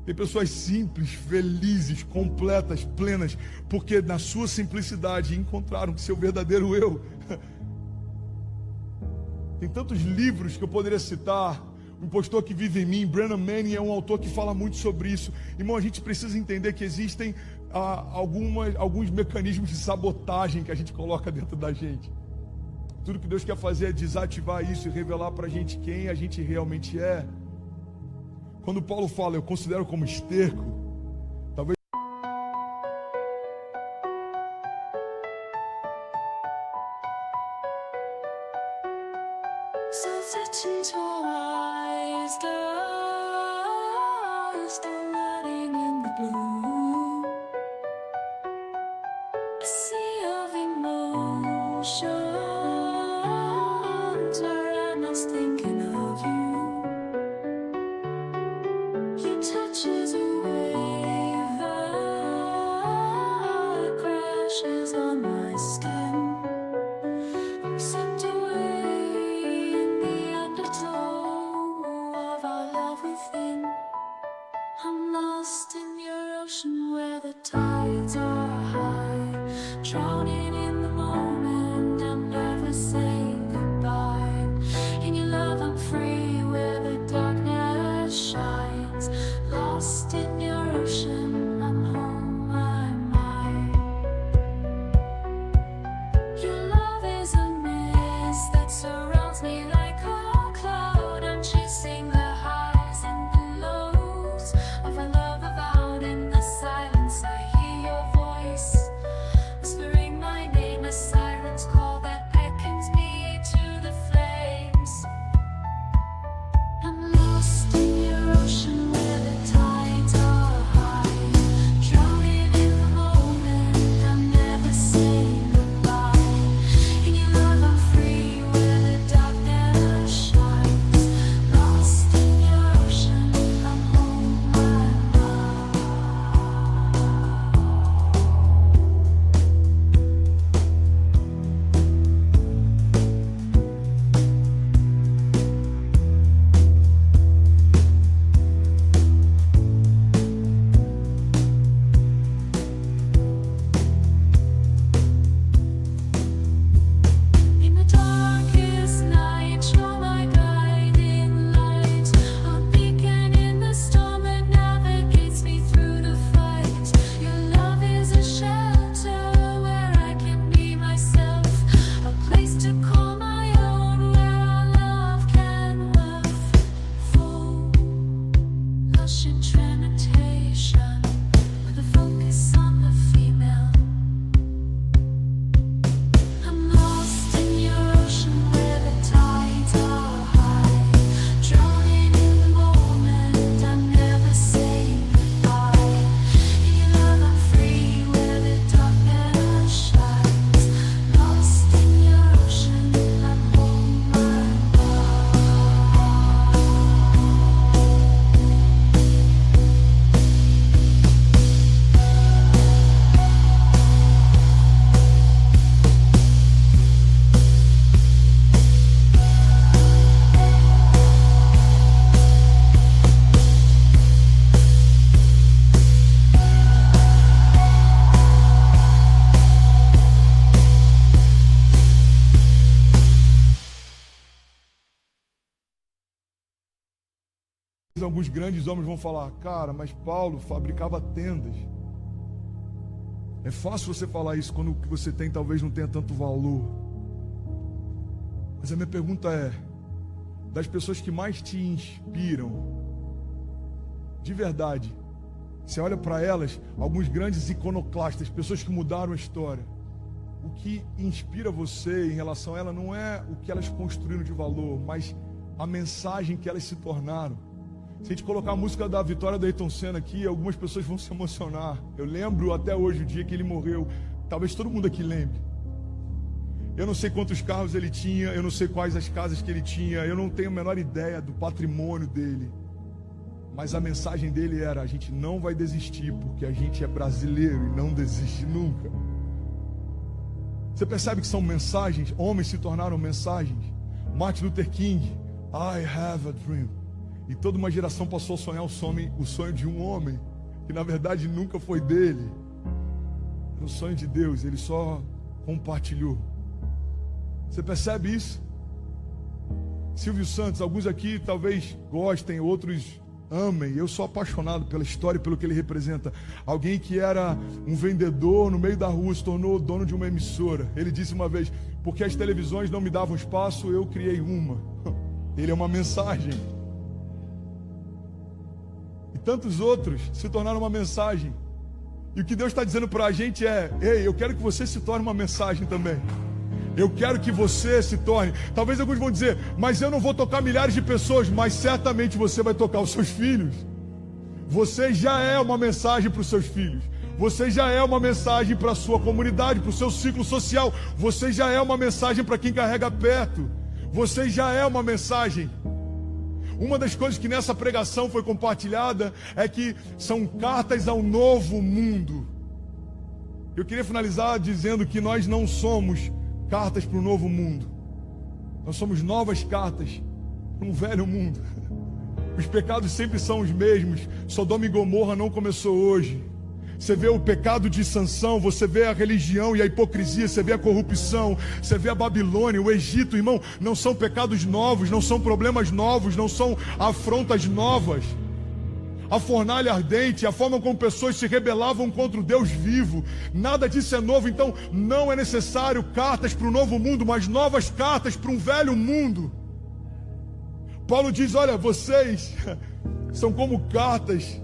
Tem pessoas simples, felizes, completas, plenas, porque na sua simplicidade encontraram seu verdadeiro eu. Tem tantos livros que eu poderia citar. O Impostor que Vive em Mim, Brennan Manning é um autor que fala muito sobre isso. Irmão, a gente precisa entender que existem alguns mecanismos de sabotagem que a gente coloca dentro da gente. Tudo que Deus quer fazer é desativar isso e revelar para a gente quem a gente realmente é. Quando Paulo fala, eu considero como esterco, talvez... I'm lost in your ocean. alguns grandes homens vão falar: cara, mas Paulo fabricava tendas. É fácil você falar isso quando o que você tem talvez não tenha tanto valor. Mas a minha pergunta é: das pessoas que mais te inspiram, de verdade, você olha para elas, alguns grandes iconoclastas, pessoas que mudaram a história, o que inspira você em relação a ela não é o que elas construíram de valor, mas a mensagem que elas se tornaram. Se a gente colocar a música da vitória do Ayrton Senna aqui, algumas pessoas vão se emocionar. Eu lembro até hoje o dia que ele morreu. Talvez todo mundo aqui lembre. Eu não sei quantos carros ele tinha, eu não sei quais as casas que ele tinha, eu não tenho a menor ideia do patrimônio dele. Mas a mensagem dele era: a gente não vai desistir, porque a gente é brasileiro e não desiste nunca. Você percebe que são mensagens? Homens se tornaram mensagens. Martin Luther King, I have a dream. E toda uma geração passou a sonhar o sonho de um homem, que na verdade nunca foi dele. Era o sonho de Deus, ele só compartilhou. Você percebe isso? Silvio Santos, alguns aqui talvez gostem, outros amem. Eu sou apaixonado pela história e pelo que ele representa. Alguém que era um vendedor no meio da rua se tornou dono de uma emissora. Ele disse uma vez: porque as televisões não me davam espaço, eu criei uma. Ele é uma mensagem. E tantos outros se tornaram uma mensagem. E o que Deus está dizendo para a gente é: ei, eu quero que você se torne uma mensagem também. Eu quero que você se torne. Talvez alguns vão dizer: mas eu não vou tocar milhares de pessoas. Mas certamente você vai tocar os seus filhos. Você já é uma mensagem para os seus filhos. Você já é uma mensagem para a sua comunidade, para o seu ciclo social. Você já é uma mensagem para quem carrega perto. Você já é uma mensagem. Uma das coisas que nessa pregação foi compartilhada é que são cartas ao novo mundo. Eu queria finalizar dizendo que nós não somos cartas para o novo mundo. Nós somos novas cartas para um velho mundo. Os pecados sempre são os mesmos. Sodoma e Gomorra não começou hoje. Você vê o pecado de Sansão, você vê a religião e a hipocrisia, você vê a corrupção, você vê a Babilônia, o Egito, irmão. Não são pecados novos, não são problemas novos, não são afrontas novas. A fornalha ardente, a forma como pessoas se rebelavam contra o Deus vivo, nada disso é novo. Então não é necessário cartas para o novo mundo, mas novas cartas para um velho mundo. Paulo diz: olha, vocês são como cartas.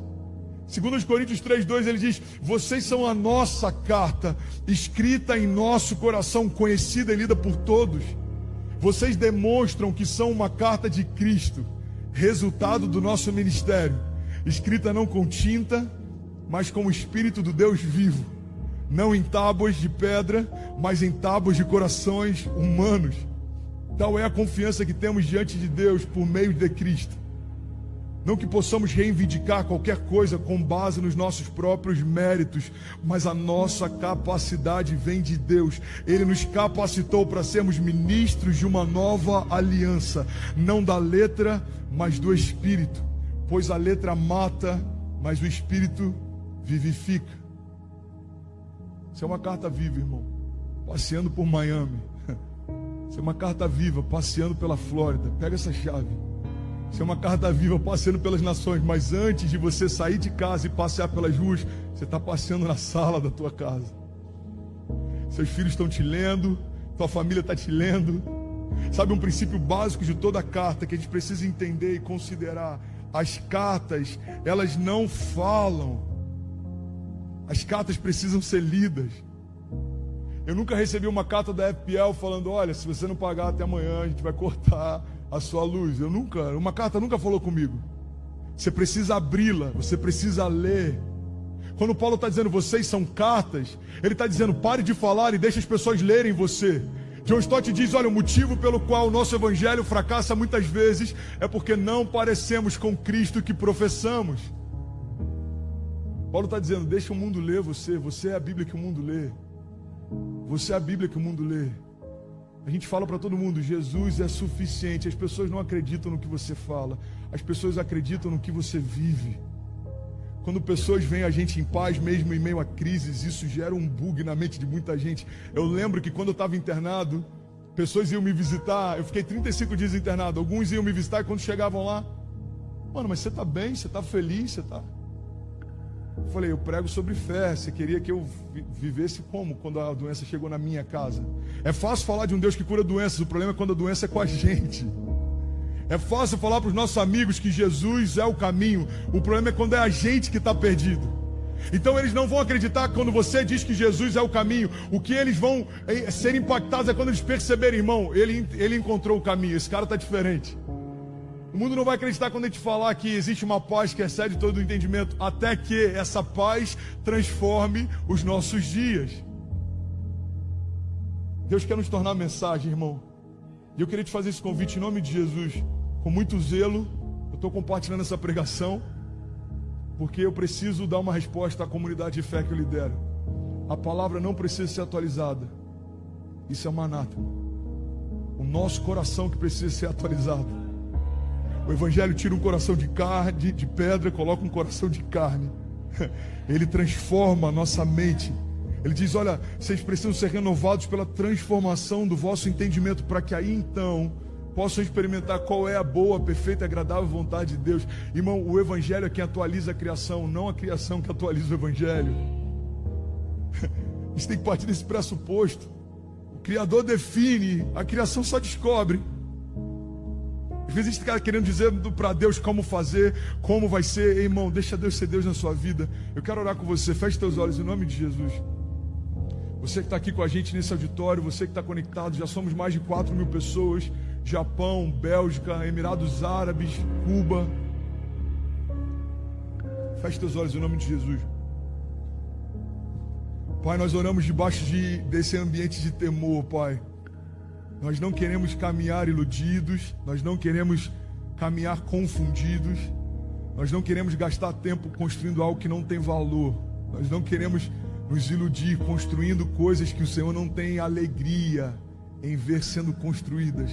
Segundo os Coríntios 3:2, ele diz: vocês são a nossa carta, escrita em nosso coração, conhecida e lida por todos. Vocês demonstram que são uma carta de Cristo, resultado do nosso ministério, escrita não com tinta, mas com o Espírito do Deus vivo, não em tábuas de pedra, mas em tábuas de corações humanos. Tal é a confiança que temos diante de Deus por meio de Cristo. Não que possamos reivindicar qualquer coisa com base nos nossos próprios méritos, mas a nossa capacidade vem de Deus. Ele nos capacitou para sermos ministros de uma nova aliança, não da letra, mas do Espírito. Pois a letra mata, mas o Espírito vivifica. Isso é uma carta viva, irmão, passeando por Miami. Isso é uma carta viva, passeando pela Flórida. Pega essa chave. Isso é uma carta viva, passeando pelas nações. Mas antes de você sair de casa e passear pelas ruas, você está passeando na sala da tua casa. Seus filhos estão te lendo, tua família está te lendo. Sabe um princípio básico de toda carta que a gente precisa entender e considerar? As cartas, elas não falam. As cartas precisam ser lidas. Eu nunca recebi uma carta da FPL falando: olha, se você não pagar até amanhã, a gente vai cortar a sua luz. Uma carta nunca falou comigo. Você precisa abri-la, você precisa ler. Quando Paulo está dizendo vocês são cartas, ele está dizendo: pare de falar e deixe as pessoas lerem você. John Stott diz: olha, o motivo pelo qual o nosso evangelho fracassa muitas vezes é porque não parecemos com Cristo que professamos. Paulo está dizendo: deixa o mundo ler você. Você é a Bíblia que o mundo lê. Você é a Bíblia que o mundo lê. A gente fala para todo mundo: Jesus é suficiente. As pessoas não acreditam no que você fala, as pessoas acreditam no que você vive. Quando pessoas veem a gente em paz, mesmo em meio a crises, isso gera um bug na mente de muita gente. Eu lembro que quando eu estava internado, pessoas iam me visitar. Eu fiquei 35 dias internado. Alguns iam me visitar e quando chegavam lá, Mano, mas você está bem, você está feliz, você está... Eu falei, eu prego sobre fé. Você queria que eu vivesse como quando a doença chegou na minha casa? É fácil falar de um Deus que cura doenças. O problema é quando a doença é com a gente. É fácil falar para os nossos amigos que Jesus é o caminho. O problema é quando é a gente que está perdido. Então eles não vão acreditar quando você diz que Jesus é o caminho. O que eles vão ser impactados é quando eles perceberem, irmão, ele encontrou o caminho. Esse cara está diferente. O mundo não vai acreditar quando a gente falar que existe uma paz que excede todo o entendimento, até que essa paz transforme os nossos dias. Deus quer nos tornar mensagem, irmão. E eu queria te fazer esse convite em nome de Jesus, com muito zelo. Eu estou compartilhando essa pregação, porque eu preciso dar uma resposta à comunidade de fé que eu lidero. A palavra não precisa ser atualizada. Isso é uma anátema. O nosso coração que precisa ser atualizado. O Evangelho tira um coração de carne, de pedra, coloca um coração de carne. Ele transforma a nossa mente. Ele diz, olha, vocês precisam ser renovados pela transformação do vosso entendimento, para que aí então possam experimentar qual é a boa, perfeita e agradável vontade de Deus. Irmão, o Evangelho é quem atualiza a criação, não a criação que atualiza o Evangelho. Isso tem que partir desse pressuposto. O Criador define, a criação só descobre. Às vezes a gente está querendo dizer para Deus como fazer, como vai ser. Ei, irmão, deixa Deus ser Deus na sua vida. Eu quero orar com você. Feche teus olhos em nome de Jesus. Você que está aqui com a gente nesse auditório, você que está conectado, já somos mais de 4.000 pessoas. Japão, Bélgica, Emirados Árabes, Cuba. Feche teus olhos em nome de Jesus. Pai, nós oramos debaixo desse ambiente de temor, Pai. Nós não queremos caminhar iludidos, nós não queremos caminhar confundidos, nós não queremos gastar tempo construindo algo que não tem valor, nós não queremos nos iludir construindo coisas que o Senhor não tem alegria em ver sendo construídas.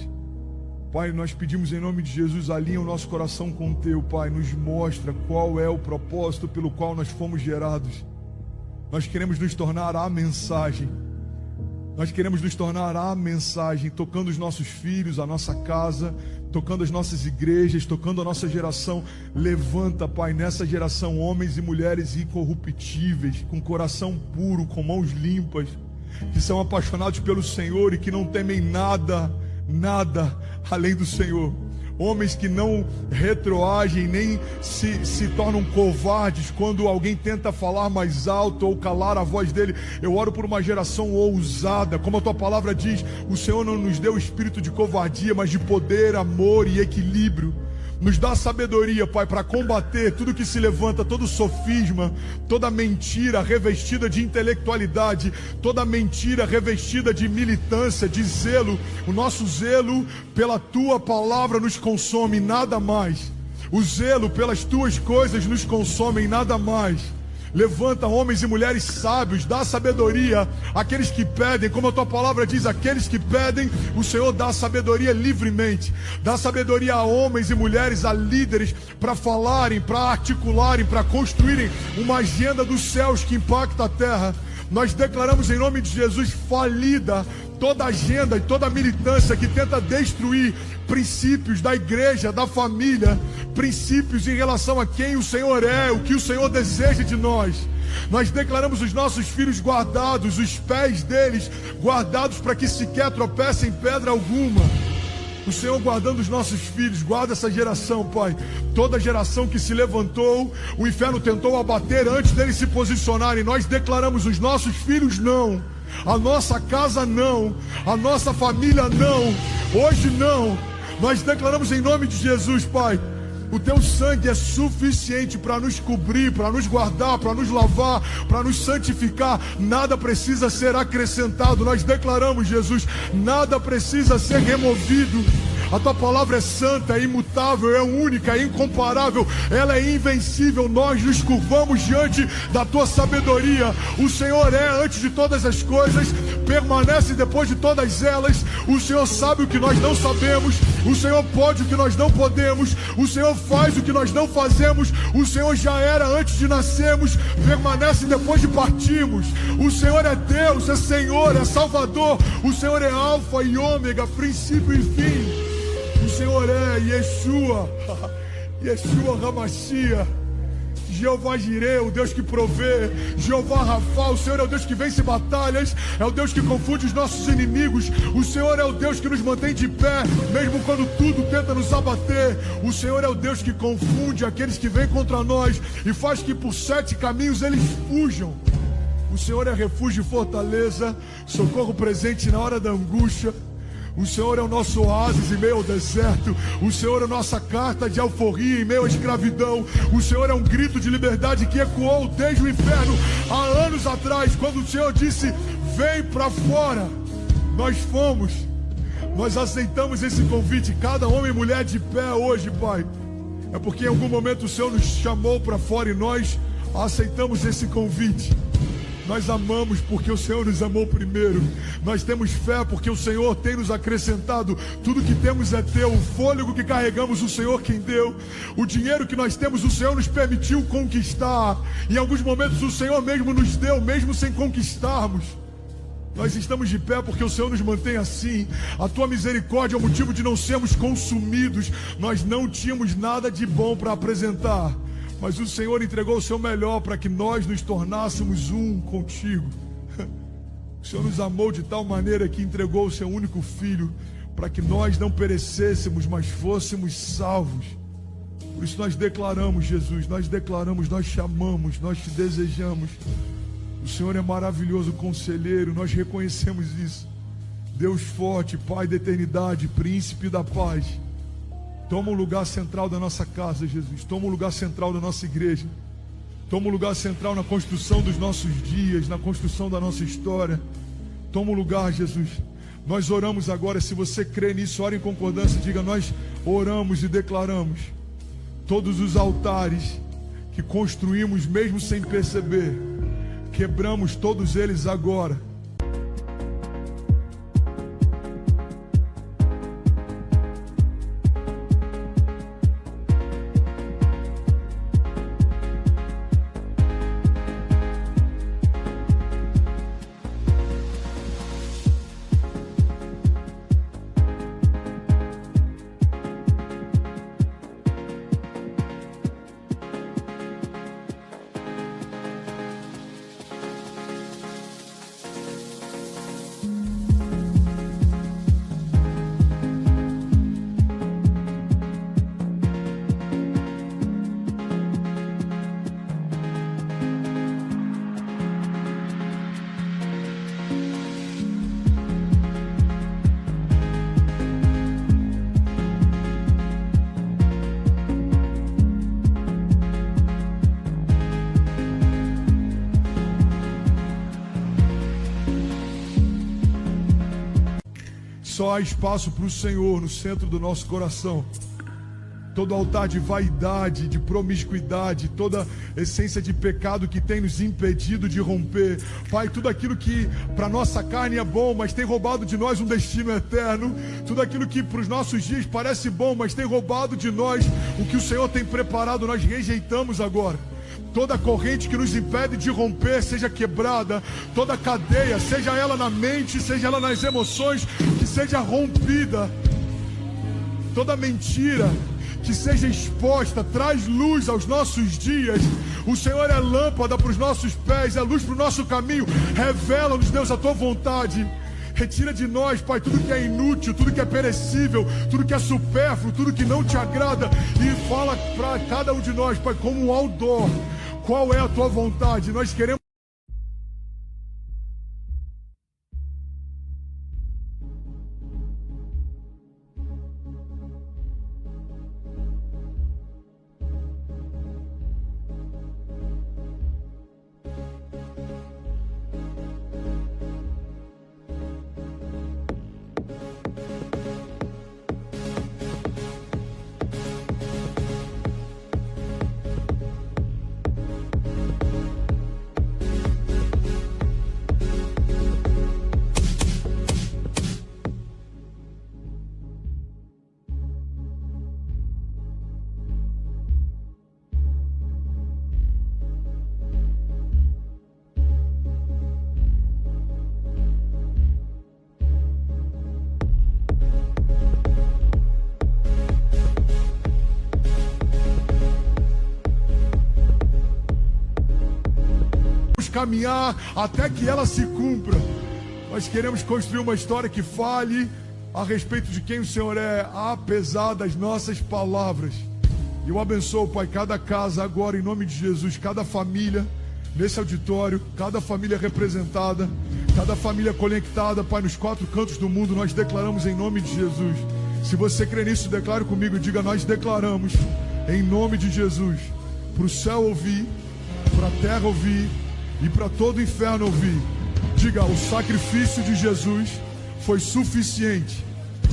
Pai, nós pedimos em nome de Jesus, alinha o nosso coração com o Teu, Pai, nos mostra qual é o propósito pelo qual nós fomos gerados. Nós queremos nos tornar a mensagem. Nós queremos nos tornar a mensagem, tocando os nossos filhos, a nossa casa, tocando as nossas igrejas, tocando a nossa geração. Levanta, Pai, nessa geração homens e mulheres incorruptíveis, com coração puro, com mãos limpas, que são apaixonados pelo Senhor e que não temem nada além do Senhor. Homens que não retroagem, nem se tornam covardes quando alguém tenta falar mais alto ou calar a voz dele. Eu oro por uma geração ousada, como a Tua palavra diz, o Senhor não nos deu espírito de covardia, mas de poder, amor e equilíbrio. Nos dá sabedoria, Pai, para combater tudo que se levanta, todo sofisma, toda mentira revestida de intelectualidade, toda mentira revestida de militância, de zelo. O nosso zelo pela Tua palavra nos consome, nada mais. O zelo pelas Tuas coisas nos consome, nada mais. Levanta homens e mulheres sábios, dá sabedoria àqueles que pedem, como a Tua palavra diz, aqueles que pedem, o Senhor dá sabedoria livremente. Dá sabedoria a homens e mulheres, a líderes, para falarem, para articularem, para construírem uma agenda dos céus que impacta a terra. Nós declaramos em nome de Jesus falida toda agenda e toda militância que tenta destruir princípios da igreja, da família, princípios em relação a quem o Senhor é, o que o Senhor deseja de nós. Nós declaramos os nossos filhos guardados, os pés deles guardados para que sequer tropecem em pedra alguma. O Senhor guardando os nossos filhos, guarda essa geração, Pai. Toda geração que se levantou, o inferno tentou abater antes deles se posicionarem. Nós declaramos os nossos filhos não, a nossa casa não, a nossa família não, hoje não. Nós declaramos em nome de Jesus, Pai, o Teu sangue é suficiente para nos cobrir, para nos guardar, para nos lavar, para nos santificar. Nada precisa ser acrescentado. Nós declaramos, Jesus, nada precisa ser removido. A Tua palavra é santa, é imutável, é única, é incomparável, ela é invencível. Nós nos curvamos diante da Tua sabedoria. O Senhor é antes de todas as coisas, permanece depois de todas elas. O Senhor sabe o que nós não sabemos, o Senhor pode o que nós não podemos, o Senhor faz o que nós não fazemos. O Senhor já era antes de nascermos, permanece depois de partirmos. O Senhor é Deus, é Senhor, é Salvador. O Senhor é Alfa e Ômega, princípio e fim. O Senhor é Yeshua. Yeshua Hamashia, Jeová Jireh, o Deus que provê, Jeová Rafa, o Senhor é o Deus que vence batalhas, é o Deus que confunde os nossos inimigos, o Senhor é o Deus que nos mantém de pé, mesmo quando tudo tenta nos abater, o Senhor é o Deus que confunde aqueles que vêm contra nós e faz que por 7 caminhos eles fujam. O Senhor é refúgio e fortaleza, socorro presente na hora da angústia. O Senhor é o nosso oásis em meio ao deserto. O Senhor é a nossa carta de alforria em meio à escravidão. O Senhor é um grito de liberdade que ecoou desde o inferno há anos atrás, quando o Senhor disse: vem para fora. Nós fomos, nós aceitamos esse convite. Cada homem e mulher de pé hoje, Pai, é porque em algum momento o Senhor nos chamou para fora e nós aceitamos esse convite. Nós amamos porque o Senhor nos amou primeiro. Nós temos fé porque o Senhor tem nos acrescentado. Tudo que temos é teu. O fôlego que carregamos, o Senhor quem deu. O dinheiro que nós temos, o Senhor nos permitiu conquistar. Em alguns momentos o Senhor mesmo nos deu, mesmo sem conquistarmos. Nós estamos de pé porque o Senhor nos mantém assim. A tua misericórdia é o motivo de não sermos consumidos. Nós não tínhamos nada de bom para apresentar, mas o Senhor entregou o seu melhor para que nós nos tornássemos um contigo. O Senhor nos amou de tal maneira que entregou o seu único filho para que nós não perecêssemos, mas fôssemos salvos. Por isso nós declaramos, Jesus, nós declaramos, nós te amamos, nós te desejamos. O Senhor é maravilhoso conselheiro, nós reconhecemos isso. Deus forte, Pai da eternidade, príncipe da paz. Toma um lugar central da nossa casa, Jesus. Toma um lugar central da nossa igreja. Toma um lugar central na construção dos nossos dias, na construção da nossa história. Toma um lugar, Jesus. Nós oramos agora. Se você crê nisso, ore em concordância. Diga: nós oramos e declaramos. Todos os altares que construímos mesmo sem perceber, quebramos todos eles agora. Só há espaço para o Senhor no centro do nosso coração. Todo altar de vaidade, de promiscuidade, toda essência de pecado que tem nos impedido de romper. Pai, tudo aquilo que para nossa carne é bom, mas tem roubado de nós um destino eterno. Tudo aquilo que para os nossos dias parece bom, mas tem roubado de nós o que o Senhor tem preparado, nós rejeitamos agora. Toda corrente que nos impede de romper seja quebrada. Toda cadeia, seja ela na mente, seja ela nas emoções, que seja rompida. Toda mentira que seja exposta, traz luz aos nossos dias. O Senhor é lâmpada para os nossos pés, é luz para o nosso caminho. Revela-nos, Deus, a tua vontade. Retira de nós, Pai, tudo que é inútil, tudo que é perecível, tudo que é supérfluo, tudo que não te agrada. E fala para cada um de nós, Pai, como um outdoor, qual é a tua vontade. Nós queremos caminhar até que ela se cumpra. Nós queremos construir uma história que fale a respeito de quem o Senhor é, apesar das nossas palavras. E eu abençoo, Pai, cada casa agora, em nome de Jesus, cada família nesse auditório, cada família representada, cada família conectada, Pai, nos 4 cantos do mundo, nós declaramos em nome de Jesus. Se você crê nisso, declare comigo e diga: nós declaramos em nome de Jesus, para o céu ouvir, para a terra ouvir e para todo o inferno ouvir. Diga: o sacrifício de Jesus foi suficiente.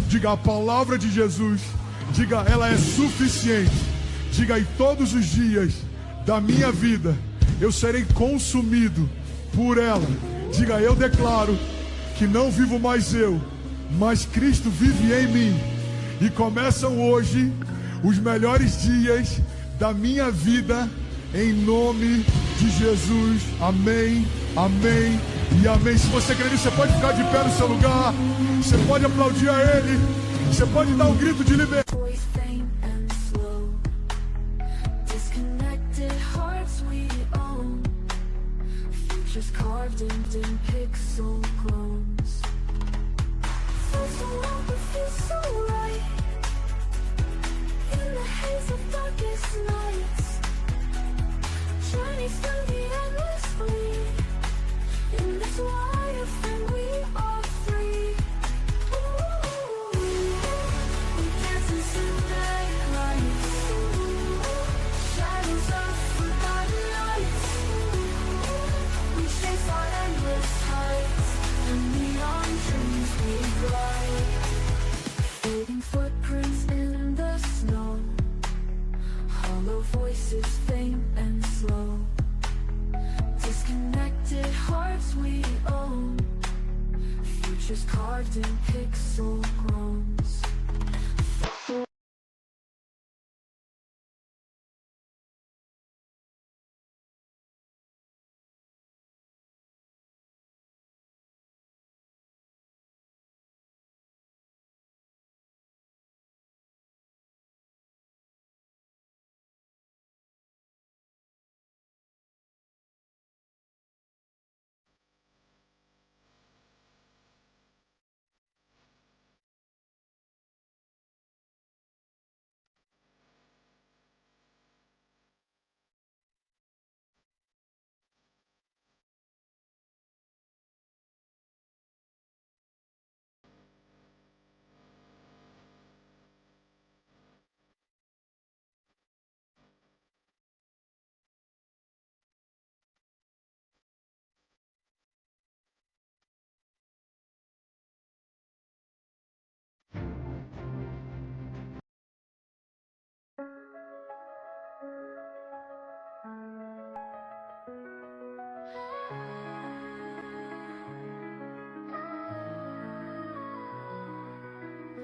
Diga: a palavra de Jesus, diga, ela é suficiente. Diga: e todos os dias da minha vida eu serei consumido por ela. Diga: eu declaro que não vivo mais eu, mas Cristo vive em mim. E começam hoje os melhores dias da minha vida, em nome de Jesus. Amém, amém e amém. Se você crê nisso, você pode ficar de pé no seu lugar, você pode aplaudir a Ele, você pode dar um grito de liberdade. Just carved in pixel clones. Feels so wrong but feels so right. In the haze of darkest nights, shining through the endless bleed. In this wire frame we are free. Ooh, we dance in synthetic lights. Shadows of forgotten nights. We chase our endless heights, and neon dreams we ride. Fading footprints in the snow, hollow voices faint and slow. Disconnected hearts we own, futures carved in pixel clones.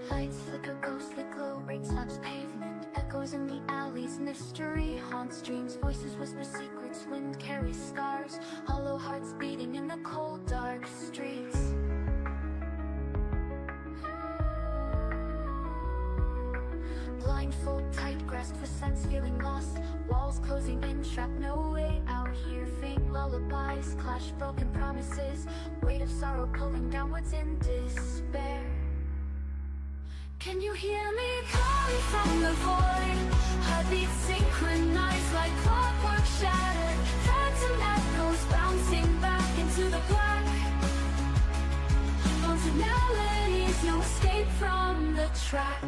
Lights flicker, ghostly glow, raindrops pavement, echoes in the alleys, mystery haunts dreams, voices whisper secrets, wind carries scars, hollow hearts beating in the cold dark streets. Blindfold tight, grasp for sense, feeling lost, walls closing in, trapped, no way out here. Faint lullabies clash, broken promises, weight of sorrow pulling downwards in despair. Can you hear me calling from the void? Heartbeats synchronized like clockwork shattered, phantom echoes bouncing back into the black. Haunted melodies, no escape from the track.